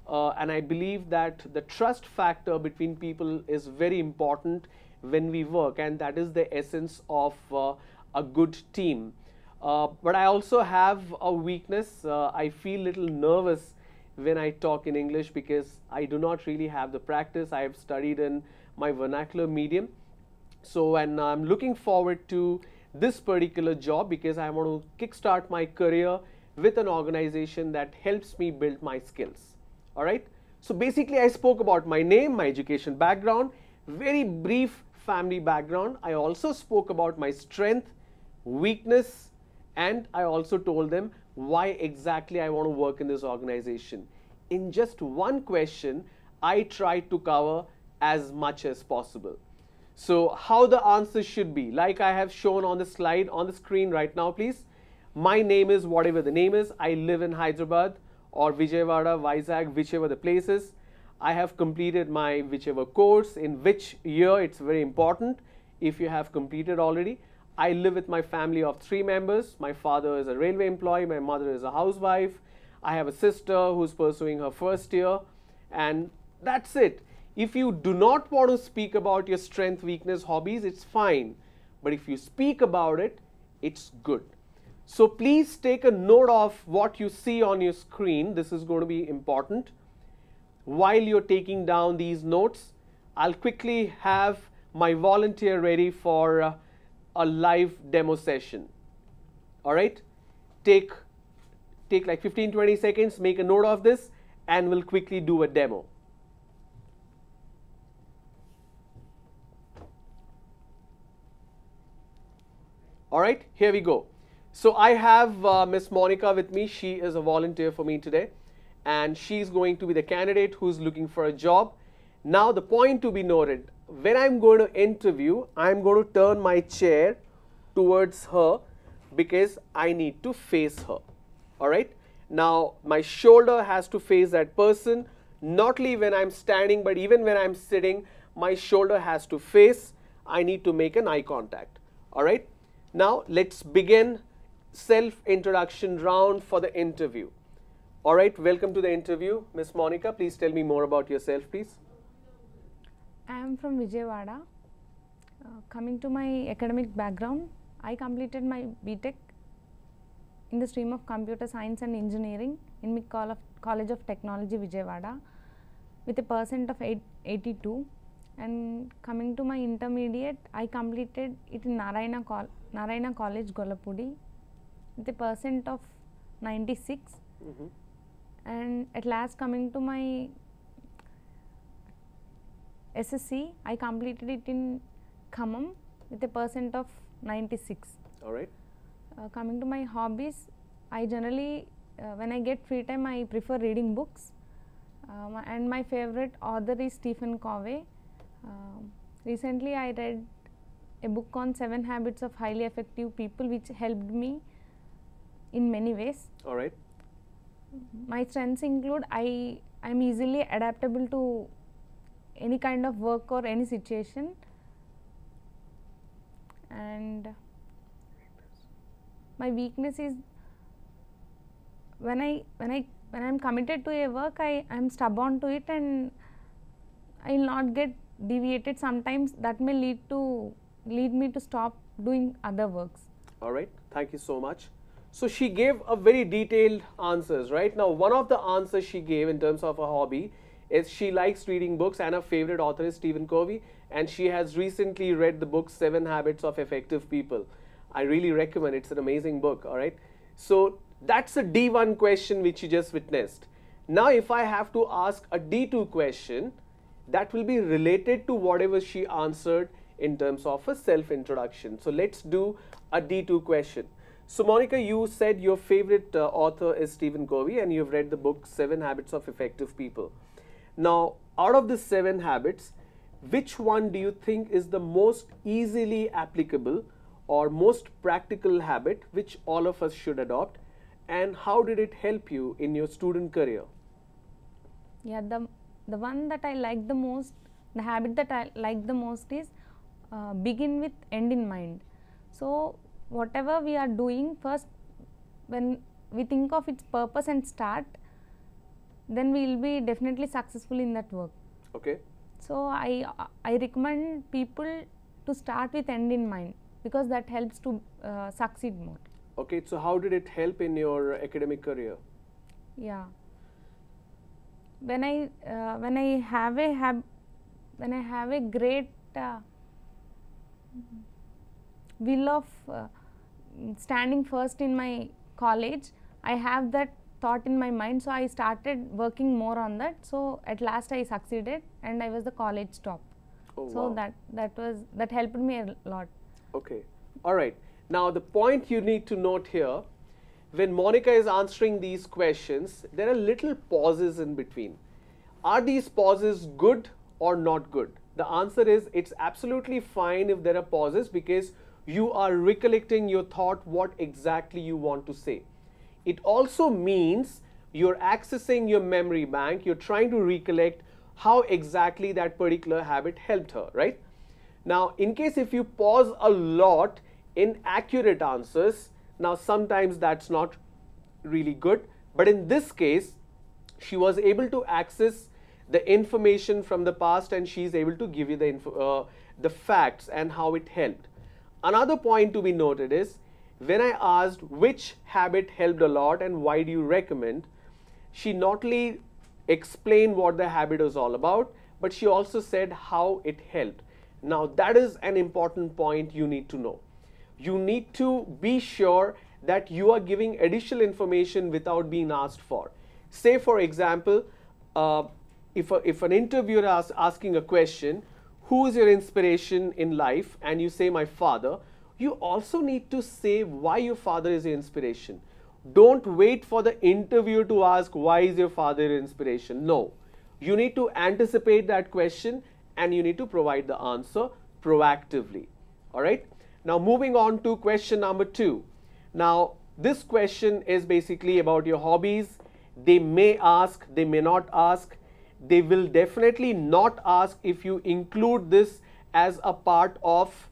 And I believe that the trust factor between people is very important when we work, and that is the essence of a good team. But I also have a weakness. I feel a little nervous when I talk in English because I do not really have the practice. I have studied in my vernacular medium. So, and I'm looking forward to this particular job because I want to kickstart my career with an organization that helps me build my skills. All right. So basically I spoke about my name, my education background, very brief family background. I also spoke about my strength, weakness, and I also told them why exactly I want to work in this organization. In just one question, I tried to cover as much as possible. So how the answer should be, like I have shown on the slide on the screen right now, please. My name is whatever the name is. I live in Hyderabad or Vijayawada, Vizag, whichever the place is. I have completed my whichever course, in which year, it's very important if you have completed already. I live with my family of 3 members. My father is a railway employee, my mother is a housewife. I have a sister who's pursuing her first year, and that's it. If you do not want to speak about your strength, weakness, hobbies, it's fine. But if you speak about it, it's good. So please take a note of what you see on your screen. This is going to be important. While you're taking down these notes, I'll quickly have my volunteer ready for a live demo session. All right, take like 15-20 seconds, make a note of this, and we'll quickly do a demo. All right, here we go. So I have Miss Monica with me. She is a volunteer for me today, and she's going to be the candidate who's looking for a job. Now the point to be noted, when I'm going to interview, I'm going to turn my chair towards her because I need to face her. All right. Now my shoulder has to face that person, not only when I'm standing, but even when I'm sitting, my shoulder has to face. I need to make an eye contact. All right. Now let's begin self-introduction round for the interview. All right, welcome to the interview. Miss Monica, please tell me more about yourself, please. I am from Vijayawada. Coming to my academic background, I completed my BTech in the stream of Computer Science and Engineering in MIC College of Technology, Vijayawada, with a percent of 82. And coming to my intermediate, I completed it in Narayana College, Golapudi, with a percent of 96. And at last, coming to my SSC, I completed it in Khammam with a percent of 96. All right. Coming to my hobbies, I generally, when I get free time, I prefer reading books. And my favorite author is Stephen Covey. Recently I read a book on 7 habits of highly effective people, which helped me in many ways. All right. My strengths include I am easily adaptable to any kind of work or any situation, and my weakness is when I am committed to a work, I am stubborn to it and I will not get deviated. Sometimes that may lead me to stop doing other works. All right, thank you so much. So she gave a very detailed answers, right? Now, one of the answers she gave in terms of a hobby is she likes reading books, and her favorite author is Stephen Covey, and she has recently read the book 7 Habits of Effective People. I really recommend it. It's an amazing book, all right? So that's a D1 question which you just witnessed. Now, if I have to ask a D2 question, that will be related to whatever she answered in terms of a self-introduction. So let's do a D2 question. So Monica, you said your favorite author is Stephen Covey and you've read the book 7 Habits of Effective People. Now, out of the 7 habits, which one do you think is the most easily applicable or most practical habit which all of us should adopt, and how did it help you in your student career? Yeah, the one that I like the most, the habit that I like the most is begin with end in mind. So whatever we are doing, first when we think of its purpose and start, then we will be definitely successful in that work. Okay. So I recommend people to start with end in mind, because that helps to succeed more. Okay, so how did it help in your academic career? Yeah, when I have a great will of standing first in my college, I have that thought in my mind, so I started working more on that. So at last I succeeded and I was the college top. Oh, so wow. that helped me a lot. Okay, all right. Now the point you need to note here, when Monica is answering these questions, there are little pauses in between. Are these pauses good or not good? The answer is it's absolutely fine if there are pauses, because you are recollecting your thought, what exactly you want to say. It also means you're accessing your memory bank, you're trying to recollect how exactly that particular habit helped her, right? Now, in case if you pause a lot in accurate answers, now sometimes that's not really good, but in this case, she was able to access the information from the past and she's able to give you the facts and how it helped. Another point to be noted is, when I asked which habit helped a lot and why do you recommend, she not only explained what the habit was all about, but she also said how it helped. Now that is an important point you need to know. You need to be sure that you are giving additional information without being asked for. Say for example, if an interviewer is asking a question, who is your inspiration in life, and you say my father, you also need to say why your father is your inspiration. Don't wait for the interviewer to ask why is your father your inspiration. No, you need to anticipate that question and you need to provide the answer proactively. All right. Now moving on to question number 2. Now this question is basically about your hobbies. They may ask, they may not ask. They will definitely not ask if you include this as a part of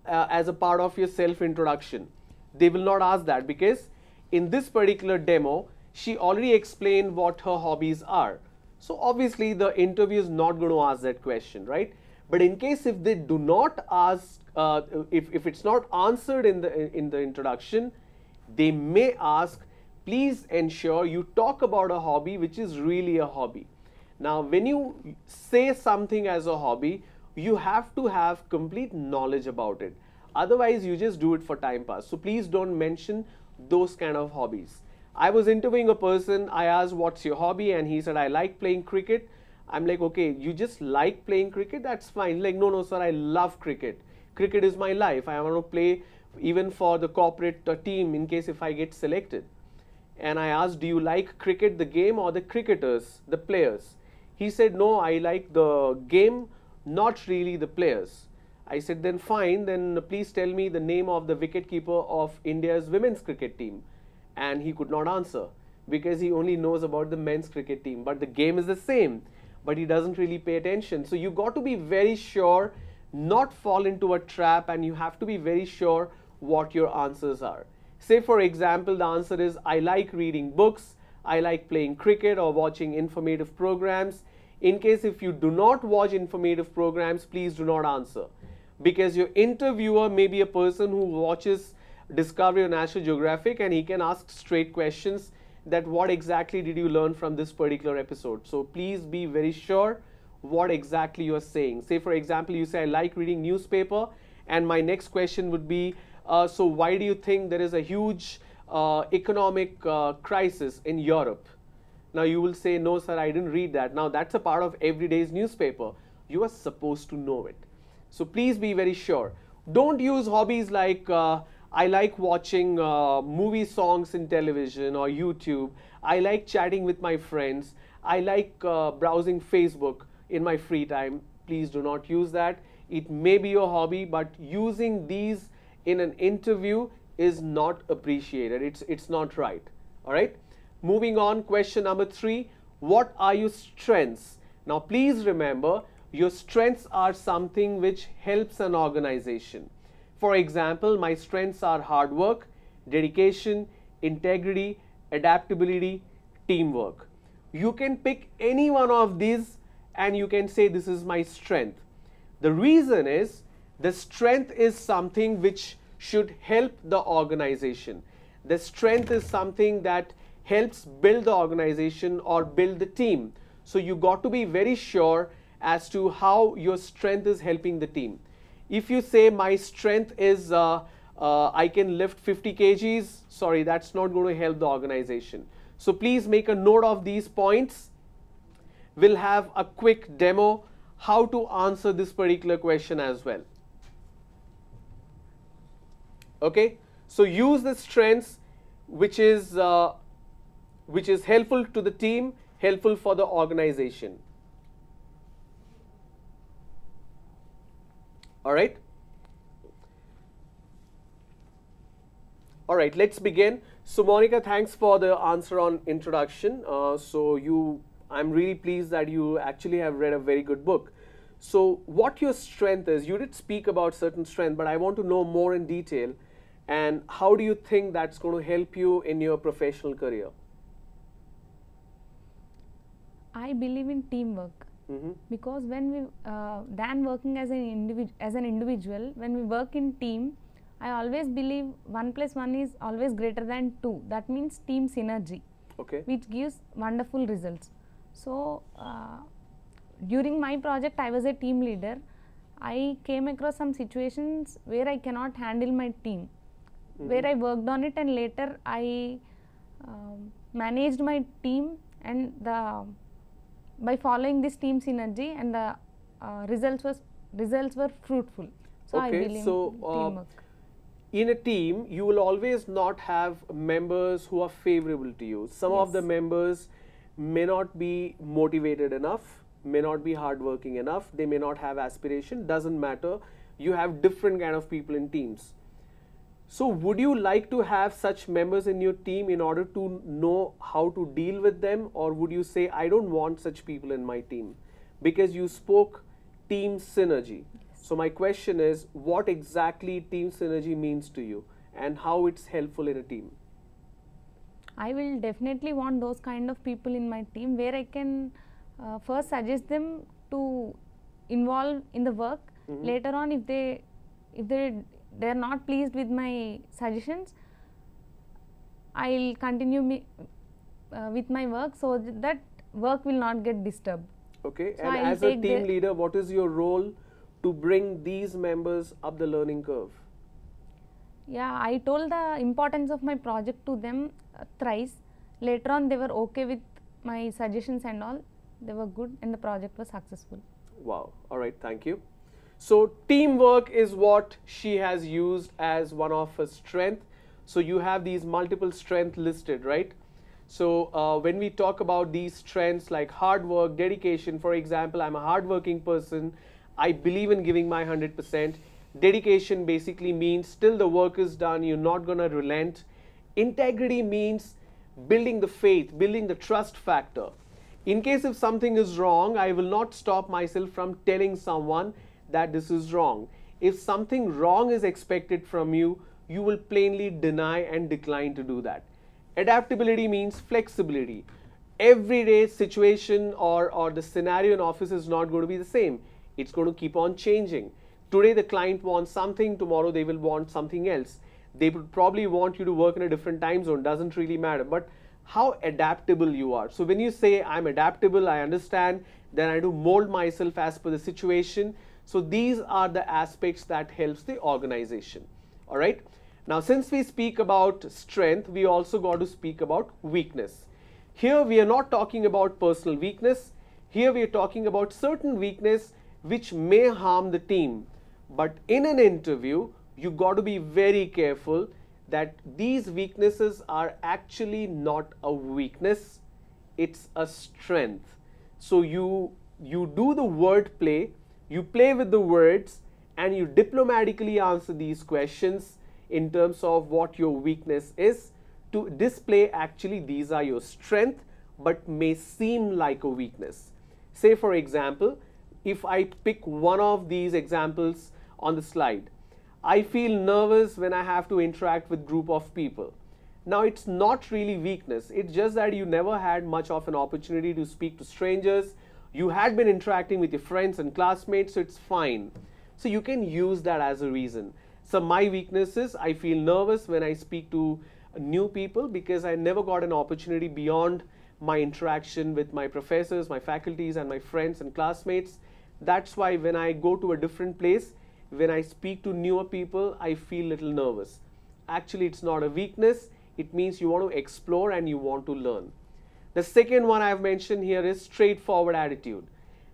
your self-introduction. They will not ask that, because in this particular demo, she already explained what her hobbies are. So obviously the interview is not going to ask that question, right? But in case if they do not ask, if it's not answered in the introduction, they may ask, please ensure you talk about a hobby which is really a hobby. Now, when you say something as a hobby, you have to have complete knowledge about it. Otherwise, you just do it for time pass. So please don't mention those kind of hobbies. I was interviewing a person, I asked, what's your hobby? And he said, I like playing cricket. I'm like, okay, you just like playing cricket? That's fine. Like, no, sir, I love cricket. Cricket is my life. I want to play even for the corporate team in case if I get selected. and I asked, do you like cricket, the game, or the cricketers, the players? He said, no, I like the game, not really the players. I said, then fine, then please tell me the name of the wicketkeeper of India's women's cricket team. And he could not answer because he only knows about the men's cricket team. But the game is the same, but he doesn't really pay attention. So you got to be very sure, not fall into a trap, and you have to be very sure what your answers are. Say for example, the answer is, I like reading books, I like playing cricket or watching informative programs. In case if you do not watch informative programs, please do not answer, because your interviewer may be a person who watches Discovery or National Geographic, and he can ask straight questions that what exactly did you learn from this particular episode. So please be very sure what exactly you are saying. Say for example, you say, I like reading newspaper, and my next question would be, so why do you think there is a huge economic crisis in Europe? Now you will say, no sir, I didn't read that. Now that's a part of everyday's newspaper. You are supposed to know it. So please be very sure. Don't use hobbies like, I like watching movie songs in television or YouTube. I like chatting with my friends. I like browsing Facebook in my free time. Please do not use that. It may be your hobby, but using these in an interview is not appreciated. It's not right. All right. Moving on, question number 3. What are your strengths? Now please remember, your strengths are something which helps an organization. For example, my strengths are hard work, dedication, integrity, adaptability, teamwork. You can pick any one of these and you can say this is my strength. The reason is, the strength is something which should help the organization. The strength is something that helps build the organization or build the team. So you got to be very sure as to how your strength is helping the team. If you say my strength is I can lift 50 kgs, sorry, that's not going to help the organization. So please make a note of these points. We'll have a quick demo how to answer this particular question as well. Okay, so use the strengths which is helpful to the team, helpful for the organization. All right. All right, let's begin. So Monica, thanks for the answer on introduction. I'm really pleased that you actually have read a very good book. So what your strength is, you did speak about certain strength, but I want to know more in detail. And how do you think that's going to help you in your professional career? I believe in teamwork. Because when we than working as an individual, when we work in team, I always believe 1 + 1 is always greater than 2. That means team synergy, which gives wonderful results. So during my project, I was a team leader. I came across some situations where I cannot handle my team, where I worked on it, and later I managed my team, and by following this team synergy, and the results were fruitful. So I believe in teamwork. In a team, you will always not have members who are favorable to you. Some of the members may not be motivated enough, may not be hardworking enough, they may not have aspiration, doesn't matter. You have different kind of people in teams. So would you like to have such members in your team in order to know how to deal with them, or would you say, I don't want such people in my team? Because you spoke team synergy. So my question is, what exactly team synergy means to you and how it's helpful in a team? I will definitely want those kind of people in my team where I can first suggest them to involve in the work. Later on, if they're not pleased with my suggestions, I'll continue with my work so that work will not get disturbed. Okay, so and as a team leader, what is your role to bring these members up the learning curve? Yeah, I told the importance of my project to them thrice. Later on, they were okay with my suggestions and all. They were good and the project was successful. Wow. All right. Thank you. So teamwork is what she has used as one of her strengths. So you have these multiple strengths listed, right? So when we talk about these strengths like hard work, dedication, for example, I'm a hardworking person. I believe in giving my 100%. Dedication basically means till the work is done, you're not going to relent. Integrity means building the faith, building the trust factor. In case if something is wrong, I will not stop myself from telling someone that this is wrong. If something wrong is expected from you, you will plainly deny and decline to do that. Adaptability means flexibility. Everyday situation or the scenario in office is not going to be the same. It's going to keep on changing. Today the client wants something, tomorrow they will want something else. They would probably want you to work in a different time zone, doesn't really matter. But how adaptable you are. So when you say I'm adaptable, I understand, then I do mold myself as per the situation. So these are the aspects that helps the organization. All right. Now, since we speak about strength, we also got to speak about weakness. Here we are not talking about personal weakness. Here we are talking about certain weakness which may harm the team. But in an interview, you got to be very careful that these weaknesses are actually not a weakness, it's a strength. So you do the word play, you play with the words, and you diplomatically answer these questions in terms of what your weakness is to display actually these are your strength but may seem like a weakness. Say for example, if I pick one of these examples on the slide, I feel nervous when I have to interact with group of people. Now it's not really weakness, it's just that you never had much of an opportunity to speak to strangers. You had been interacting with your friends and classmates, so it's fine. So you can use that as a reason. So my weakness is I feel nervous when I speak to new people because I never got an opportunity beyond my interaction with my professors, my faculties and my friends and classmates. That's why when I go to a different place, when I speak to newer people, I feel a little nervous. Actually, it's not a weakness. It means you want to explore and you want to learn. The second one I've mentioned here is straightforward attitude.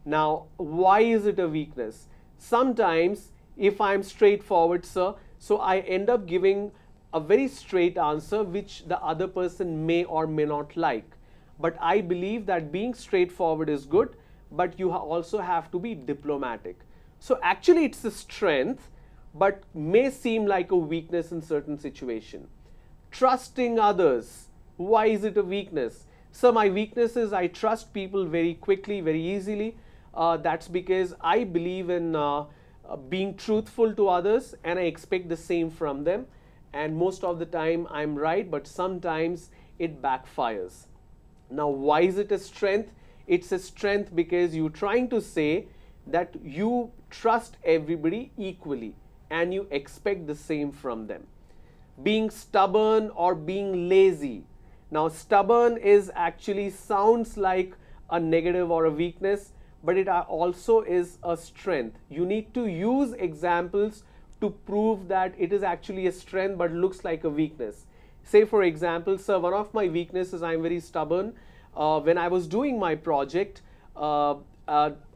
Now, why is it a weakness? Sometimes if I'm straightforward, sir, so I end up giving a very straight answer which the other person may or may not like. But I believe that being straightforward is good, but you also have to be diplomatic. So actually it's a strength, but may seem like a weakness in certain situation. Trusting others, why is it a weakness? So my weakness is I trust people very quickly, very easily. That's because I believe in being truthful to others and I expect the same from them. And most of the time I'm right, but sometimes it backfires. Now, why is it a strength? It's a strength because you're trying to say that you trust everybody equally and you expect the same from them. Being stubborn or being lazy. Now, stubborn is actually sounds like a negative or a weakness, but it also is a strength. You need to use examples to prove that it is actually a strength but looks like a weakness. Say for example, sir, one of my weaknesses, I'm very stubborn. When I was doing my project, I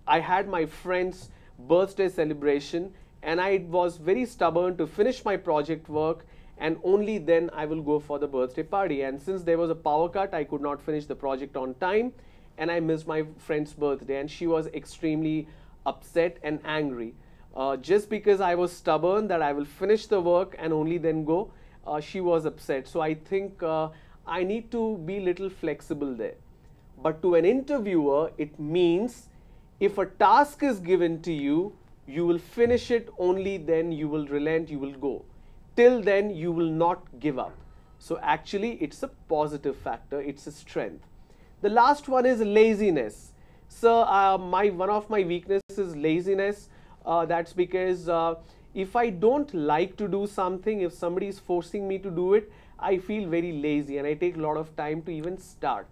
had my friend's birthday celebration and I was very stubborn to finish my project work and only then I will go for the birthday party. And since there was a power cut, I could not finish the project on time and I missed my friend's birthday and she was extremely upset and angry. Just because I was stubborn that I will finish the work and only then go, she was upset. So I think I need to be little flexible there. But to an interviewer, it means if a task is given to you, you will finish it, only then you will relent, you will go. Till then, you will not give up. So actually, it's a positive factor, it's a strength. The last one is laziness. So one of my weaknesses is laziness. That's because if I don't like to do something, if somebody is forcing me to do it, I feel very lazy and I take a lot of time to even start.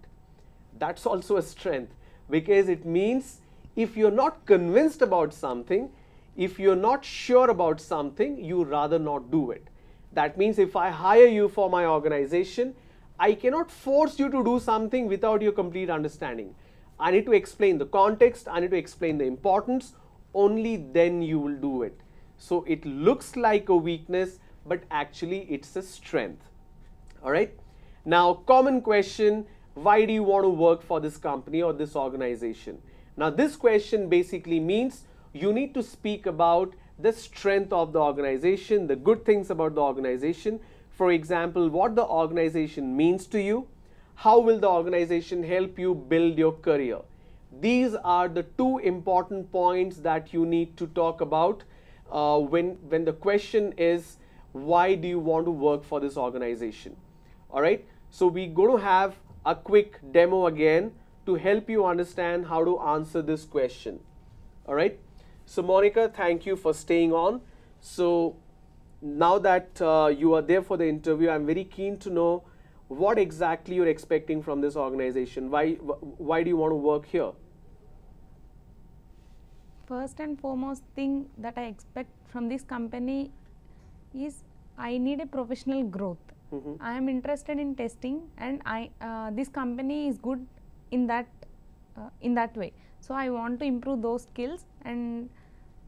That's also a strength because it means if you're not convinced about something, if you're not sure about something, you rather not do it. That means if I hire you for my organization, I cannot force you to do something without your complete understanding. I need to explain the context, I need to explain the importance, only then you will do it. So it looks like a weakness, but actually it's a strength. All right. Now, common question, why do you want to work for this company or this organization? Now this question basically means you need to speak about the strength of the organization, the good things about the organization. For example, what the organization means to you, how will the organization help you build your career. These are the two important points that you need to talk about when the question is, why do you want to work for this organization? All right, so we're going to have a quick demo again to help you understand how to answer this question. All right, so Monica, thank you for staying on. So now that you are there for the interview, I'm very keen to know what exactly you're expecting from this organization. Why do you want to work here? First and foremost thing that I expect from this company is I need a professional growth. I am interested in testing, and this company is good in that way. So I want to improve those skills and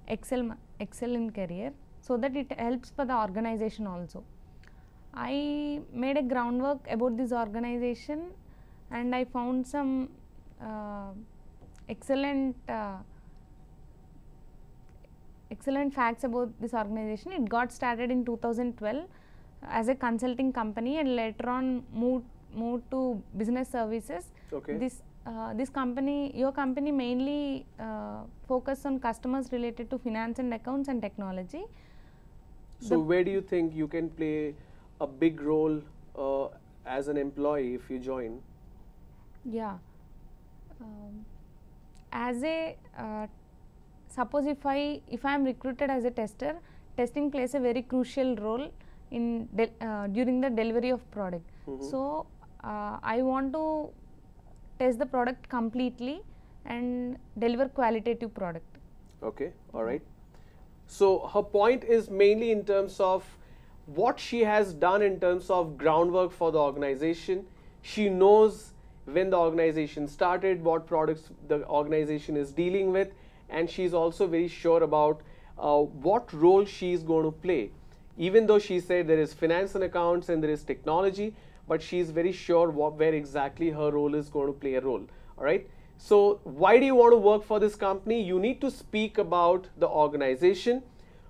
excel in career, so that it helps for the organization also. I made a groundwork about this organization, and I found some excellent facts about this organization. It got started in 2012 as a consulting company, and later on moved to business services. Okay. This company, your company, mainly focus on customers related to finance and accounts and technology. So where do you think you can play a big role as an employee if you join? Yeah, as a suppose if I am recruited as a tester, testing plays a very crucial role in during the delivery of product. So I want to test the product completely and deliver qualitative product. Okay, all right. So her point is mainly in terms of what she has done in terms of groundwork for the organization. She knows when the organization started, what products the organization is dealing with, and she's also very sure about what role she is going to play. Even though she said there is finance and accounts and there is technology, but she is very sure where exactly her role is going to play a role. All right. So why do you want to work for this company? You need to speak about the organization.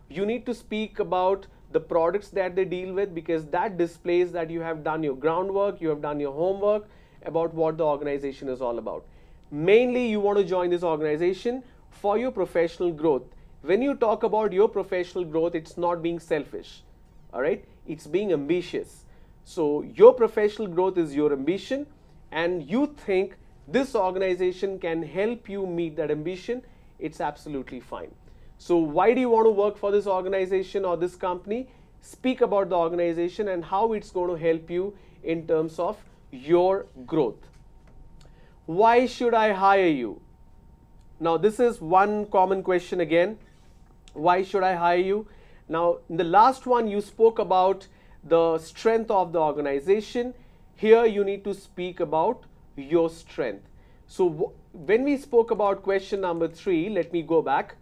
You need to speak about the products that they deal with, because that displays that you have done your groundwork, you have done your homework about what the organization is all about. Mainly, you want to join this organization for your professional growth. When you talk about your professional growth, it's not being selfish, all right? It's being ambitious. So your professional growth is your ambition, and you think this organization can help you meet that ambition, it's absolutely fine. So why do you want to work for this organization or this company? Speak about the organization and how it's going to help you in terms of your growth. Why should I hire you? Now this is one common question again. Why should I hire you? Now in the last one you spoke about the strength of the organization. Here you need to speak about your strength. So when we spoke about question number 3, let me go back.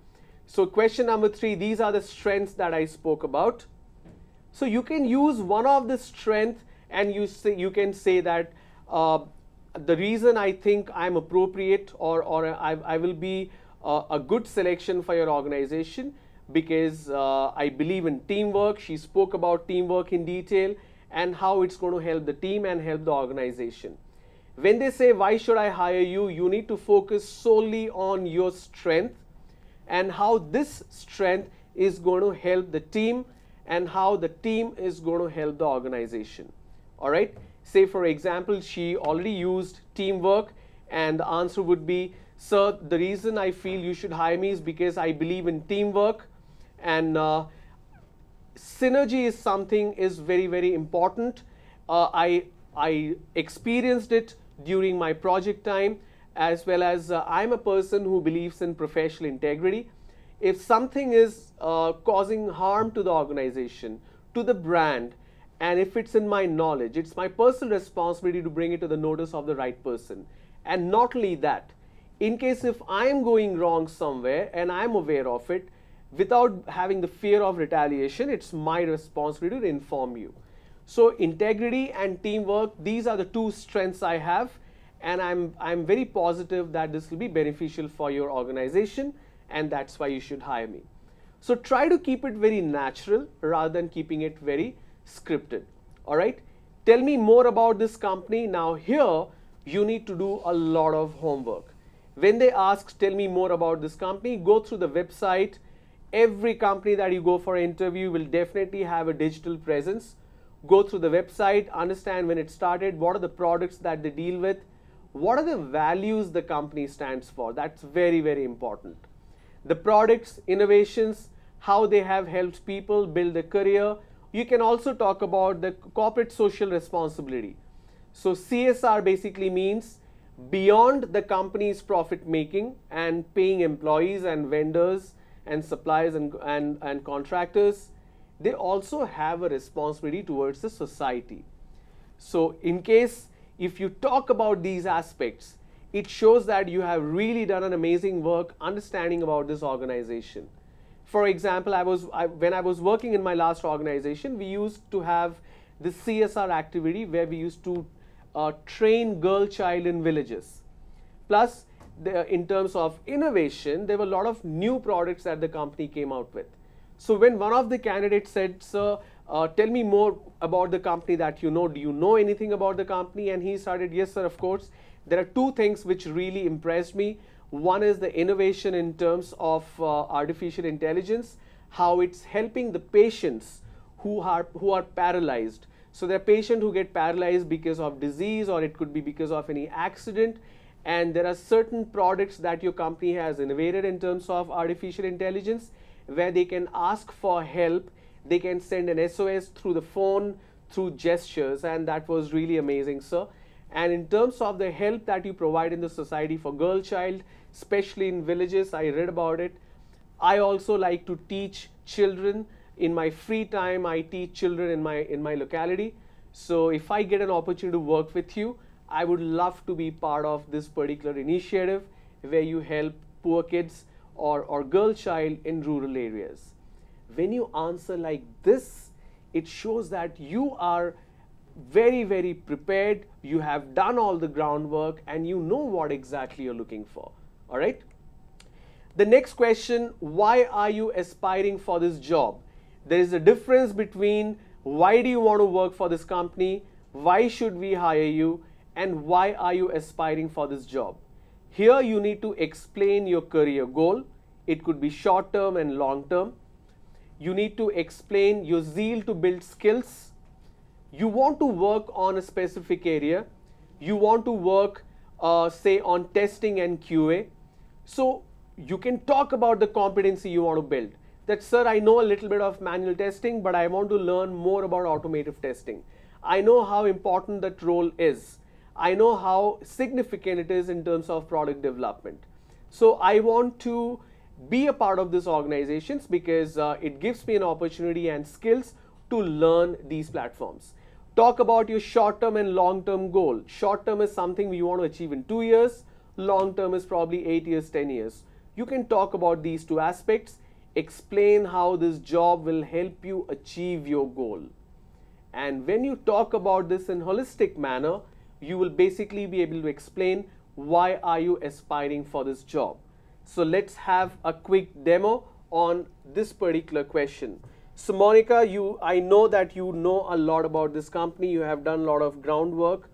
So question number 3, these are the strengths that I spoke about. So you can use one of the strength, and you can say that the reason I think I'm appropriate or I will be a good selection for your organization, because I believe in teamwork. She spoke about teamwork in detail and how it's going to help the team and help the organization. When they say, why should I hire you? You need to focus solely on your strength and how this strength is going to help the team and how the team is going to help the organization. All right. Say, for example, she already used teamwork, and the answer would be, sir, the reason I feel you should hire me is because I believe in teamwork, and synergy is something is very, very important. I experienced it during my project time, as well as I'm a person who believes in professional integrity. If something is causing harm to the organization, to the brand, and if it's in my knowledge, it's my personal responsibility to bring it to the notice of the right person. And not only that, in case if I'm going wrong somewhere and I'm aware of it, without having the fear of retaliation, it's my responsibility to inform you. So integrity and teamwork, these are the two strengths I have, and I'm very positive that this will be beneficial for your organization, and that's why you should hire me. So try to keep it very natural rather than keeping it very scripted. All right. Tell me more about this company. Now here you need to do a lot of homework. When they ask, tell me more about this company, go through the website. Every company that you go for an interview will definitely have a digital presence. Go through the website, understand when it started, what are the products that they deal with, what are the values the company stands for. That's very, very important. The products, innovations, how they have helped people build a career. You can also talk about the corporate social responsibility. So CSR basically means beyond the company's profit making and paying employees and vendors and suppliers and contractors, they also have a responsibility towards the society. So in case if you talk about these aspects, it shows that you have really done an amazing work understanding about this organization. For example, when I was working in my last organization, we used to have this CSR activity where we used to train girl child in villages. Plus, in terms of innovation, there were a lot of new products that the company came out with. So when one of the candidates said, sir, tell me more about the company that you know. Do you know anything about the company? And he started, yes, sir, of course. There are two things which really impressed me. One is the innovation in terms of artificial intelligence, how it's helping the patients who are paralyzed. So there are patients who get paralyzed because of disease, or it could be because of any accident. And there are certain products that your company has innovated in terms of artificial intelligence, where they can ask for help. They can send an SOS through the phone, through gestures, and that was really amazing, sir. And in terms of the help that you provide in the society for girl child, especially in villages, I read about it. I also like to teach children. In my free time, I teach children in my locality. So if I get an opportunity to work with you, I would love to be part of this particular initiative where you help poor kids or girl child in rural areas. When you answer like this, it shows that you are very, very prepared, you have done all the groundwork, and you know what exactly you're looking for. All right. The next question, why are you aspiring for this job? There is a difference between why do you want to work for this company, why should we hire you, and why are you aspiring for this job. Here you need to explain your career goal. It could be short term and long term. You need to explain your zeal to build skills. You want to work on a specific area. You want to work, say, on testing and QA. So you can talk about the competency you want to build. That, sir, I know a little bit of manual testing, but I want to learn more about automotive testing. I know how important that role is. I know how significant it is in terms of product development. So I want to be a part of this organizations because it gives me an opportunity and skills to learn these platforms. Talk about your short-term and long-term goal. Short-term is something we want to achieve in 2 years. Long-term is probably 8 years, 10 years. You can talk about these two aspects. Explain how this job will help you achieve your goal. And when you talk about this in holistic manner, you will basically be able to explain why are you aspiring for this job. So let's have a quick demo on this particular question. So Monica, I know that you know a lot about this company. You have done a lot of groundwork.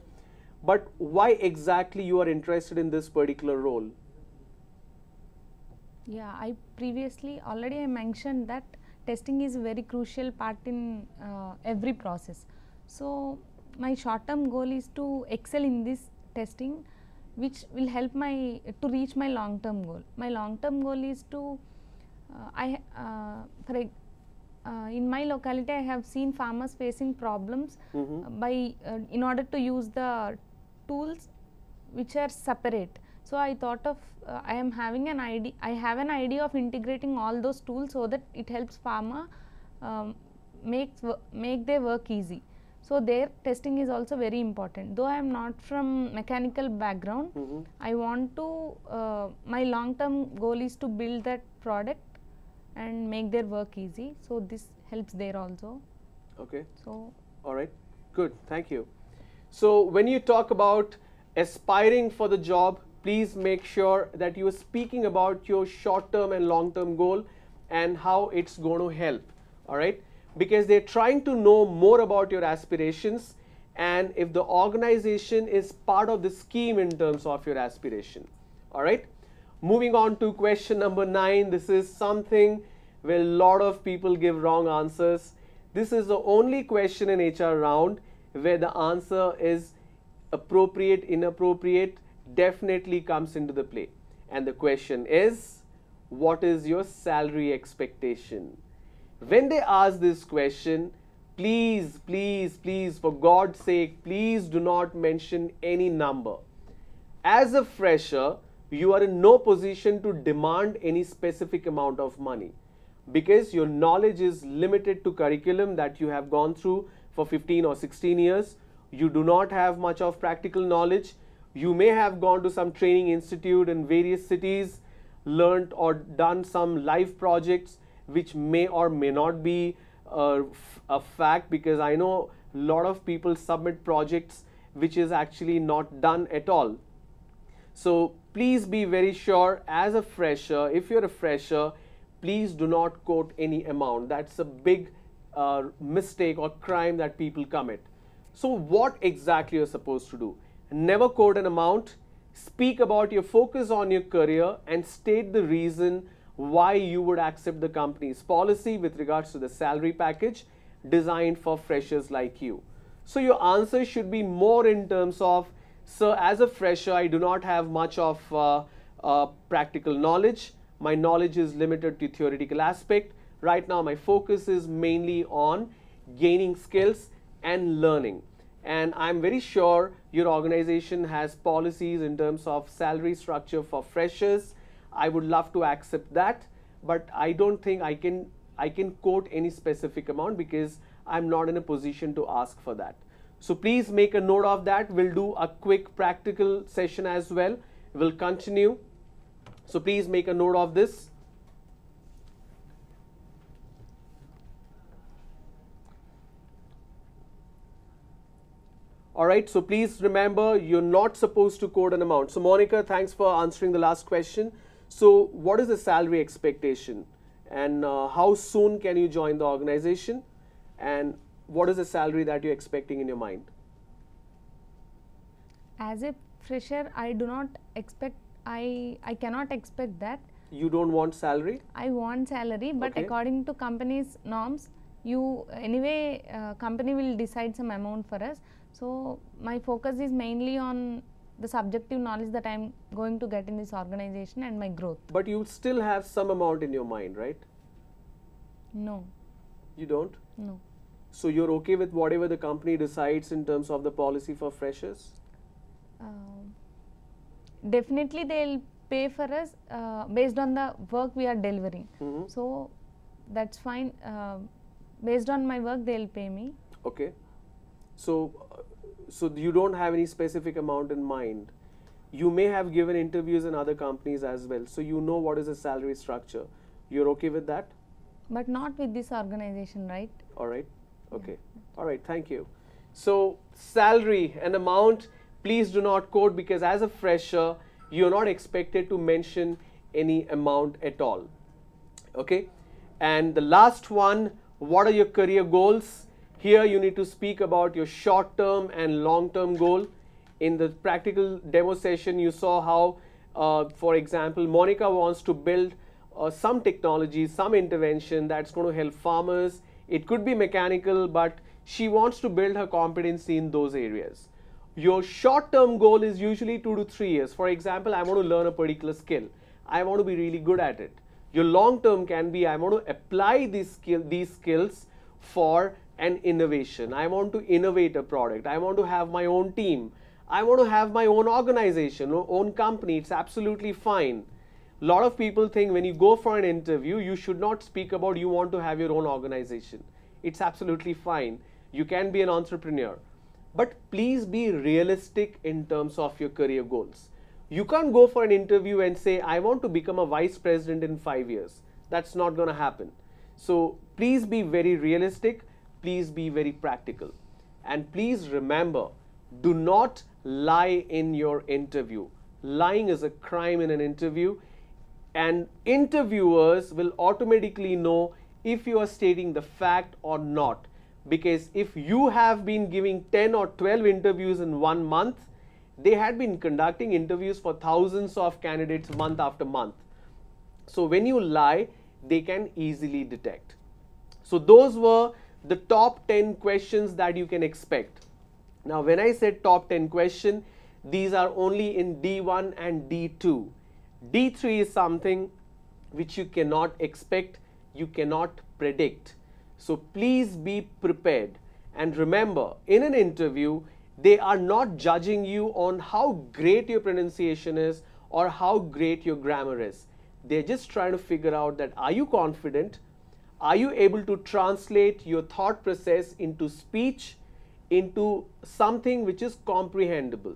But why exactly you are interested in this particular role? Yeah, I previously already mentioned that testing is a very crucial part in every process. So my short-term goal is to excel in this testing, which will help to reach my long-term goal. My long-term goal is to in my locality, I have seen farmers facing problems in order to use the tools which are separate. So I thought of I have an idea of integrating all those tools so that it helps farmer make their work easy. So their testing is also very important. Though I am not from mechanical background, I want to my long-term goal is to build that product and make their work easy. So this helps there also. Okay. So all right. Good, thank you. So when you talk about aspiring for the job, please make sure that you are speaking about your short-term and long-term goal and how it's going to help, all right? Because they're trying to know more about your aspirations and if the organization is part of the scheme in terms of your aspiration, all right? Moving on to question number 9, this is something where a lot of people give wrong answers. This is the only question in HR round where the answer is appropriate, inappropriate, definitely comes into the play. And the question is, what is your salary expectation? When they ask this question, please, please, please, for God's sake, please do not mention any number. As a fresher, you are in no position to demand any specific amount of money because your knowledge is limited to curriculum that you have gone through for 15 or 16 years. You do not have much of practical knowledge. You may have gone to some training institute in various cities, learned or done some live projects which may or may not be a fact, because I know a lot of people submit projects which is actually not done at all. So please be very sure as a fresher, if you're a fresher, please do not quote any amount. That's a big mistake or crime that people commit. So what exactly you're supposed to do? Never quote an amount, speak about your focus on your career and state the reason why you would accept the company's policy with regards to the salary package designed for freshers like you. So your answer should be more in terms of, sir, as a fresher, I do not have much of practical knowledge. My knowledge is limited to theoretical aspect. Right now, my focus is mainly on gaining skills and learning. And I'm very sure your organization has policies in terms of salary structure for freshers. I would love to accept that, but I don't think I can quote any specific amount because I'm not in a position to ask for that. So please make a note of that. We'll do a quick practical session as well. We'll continue. So please make a note of this. All right, so please remember, you're not supposed to quote an amount. So Monica, thanks for answering the last question. So what is the salary expectation and how soon can you join the organization, and what is the salary that you're expecting in your mind? As a fresher, I do not expect, I cannot expect that. You don't want salary? I want salary, but Okay. according to company's norms, anyway company will decide some amount for us. So my focus is mainly on the subjective knowledge that I am going to get in this organization and my growth. But you still have some amount in your mind, right? No. You don't? No. So you're okay with whatever the company decides in terms of the policy for freshers? Definitely they'll pay for us based on the work we are delivering. Mm-hmm. So that's fine. Based on my work, they'll pay me. Okay. So you don't have any specific amount in mind. You may have given interviews in other companies as well. So you know what is the salary structure. You're okay with that? But not with this organization, right? All right. Okay. All right. Thank you. So salary and amount, please do not quote, because as a fresher, you're not expected to mention any amount at all. Okay. And the last one, what are your career goals? Here you need to speak about your short-term and long-term goal. In the practical demo session, you saw how, for example, Monica wants to build some technology, some intervention that's going to help farmers. It could be mechanical, but she wants to build her competency in those areas. Your short-term goal is usually 2 to 3 years. For example, I want to learn a particular skill. I want to be really good at it. Your long-term can be, I want to apply these skills for an innovation. I want to innovate a product. I want to have my own team. I want to have my own organization, own company. It's absolutely fine. A lot of people think when you go for an interview, you should not speak about you want to have your own organization. It's absolutely fine. You can be an entrepreneur. But please be realistic in terms of your career goals. You can't go for an interview and say, I want to become a vice president in 5 years. That's not going to happen. So please be very realistic. Please be very practical. And please remember, do not lie in your interview. Lying is a crime in an interview, and interviewers will automatically know if you are stating the fact or not. Because if you have been giving 10 or 12 interviews in 1 month, they had been conducting interviews for thousands of candidates month after month. So when you lie, they can easily detect. So those were the top 10 questions that you can expect. Now when I said top 10 question, these are only in D1 and D2. D3 is something which you cannot expect, you cannot predict. So please be prepared. And remember, in an interview, they are not judging you on how great your pronunciation is or how great your grammar is. They're just trying to figure out that, are you confident? Are you able to translate your thought process into speech, into something which is comprehensible?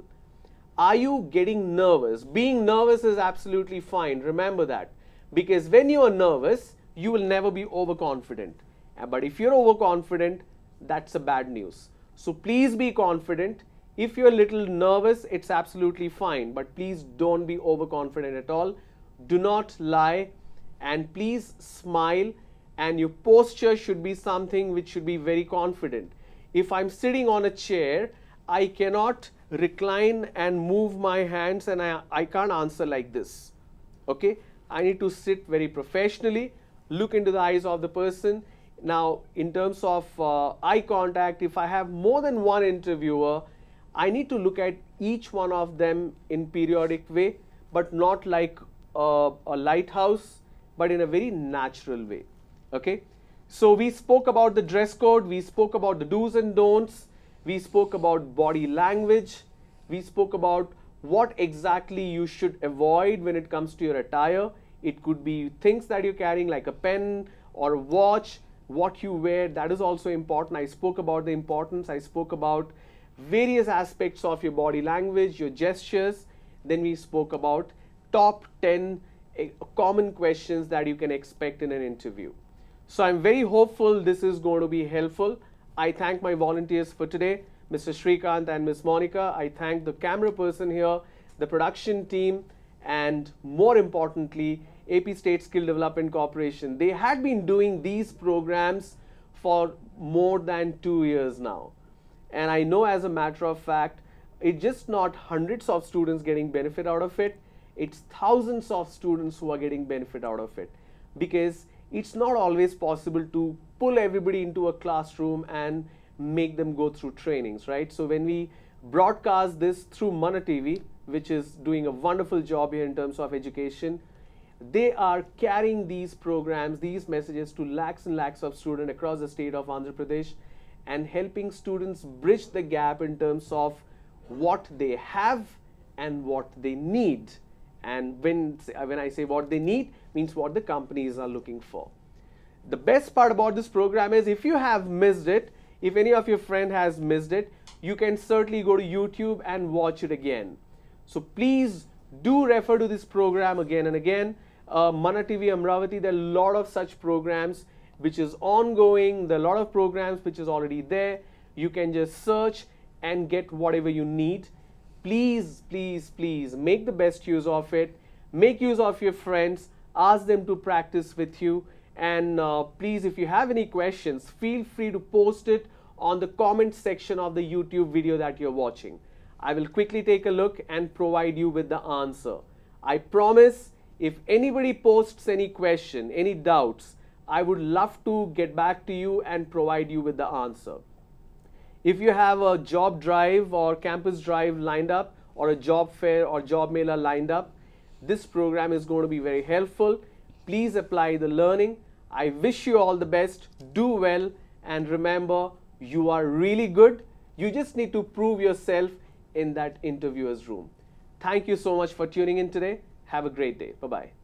Are you getting nervous? Being nervous is absolutely fine. Remember that. Because when you are nervous, you will never be overconfident. But if you're overconfident, that's a bad news. So please be confident. If you're a little nervous, it's absolutely fine. But please don't be overconfident at all. Do not lie, and please smile, and your posture should be something which should be very confident. If I'm sitting on a chair, I cannot recline and move my hands, and I can't answer like this. Okay? I need to sit very professionally, look into the eyes of the person. Now, in terms of eye contact, if I have more than one interviewer, I need to look at each one of them in periodic way, but not like a lighthouse, but in a very natural way. Okay? So we spoke about the dress code, we spoke about the do's and don'ts, we spoke about body language, we spoke about what exactly you should avoid when it comes to your attire. It could be things that you're carrying like a pen or a watch, what you wear, that is also important. I spoke about the importance, I spoke about various aspects of your body language, your gestures. Then we spoke about top 10 common questions that you can expect in an interview. So I'm very hopeful this is going to be helpful. I thank my volunteers for today, Mr. Shrikant and Ms. Monica. I thank the camera person here, the production team, and more importantly, AP State Skill Development Corporation. They had been doing these programs for more than 2 years now. And I know, as a matter of fact, it's just not hundreds of students getting benefit out of it. It's thousands of students who are getting benefit out of it, because it's not always possible to pull everybody into a classroom and make them go through trainings, right? So when we broadcast this through MANATV, which is doing a wonderful job here in terms of education, they are carrying these programs, these messages to lakhs and lakhs of students across the state of Andhra Pradesh, and helping students bridge the gap in terms of what they have and what they need. And when I say what they need, means what the companies are looking for. The best part about this program is, if you have missed it, if any of your friend has missed it, you can certainly go to YouTube and watch it again. So please do refer to this program again and again. MANATV Amravati, there are a lot of such programs which is ongoing. There are a lot of programs which is already there. You can just search and get whatever you need. Please, please, please make the best use of it. Make use of your friends. Ask them to practice with you. And please, if you have any questions, feel free to post it on the comment section of the YouTube video that you're watching. I will quickly take a look and provide you with the answer. I promise, if anybody posts any question, any doubts, I would love to get back to you and provide you with the answer. If you have a job drive or campus drive lined up, or a job fair or job mailer lined up, this program is going to be very helpful. Please apply the learning. I wish you all the best. Do well, and remember, you are really good. You just need to prove yourself in that interviewer's room. Thank you so much for tuning in today. Have a great day. Bye-bye.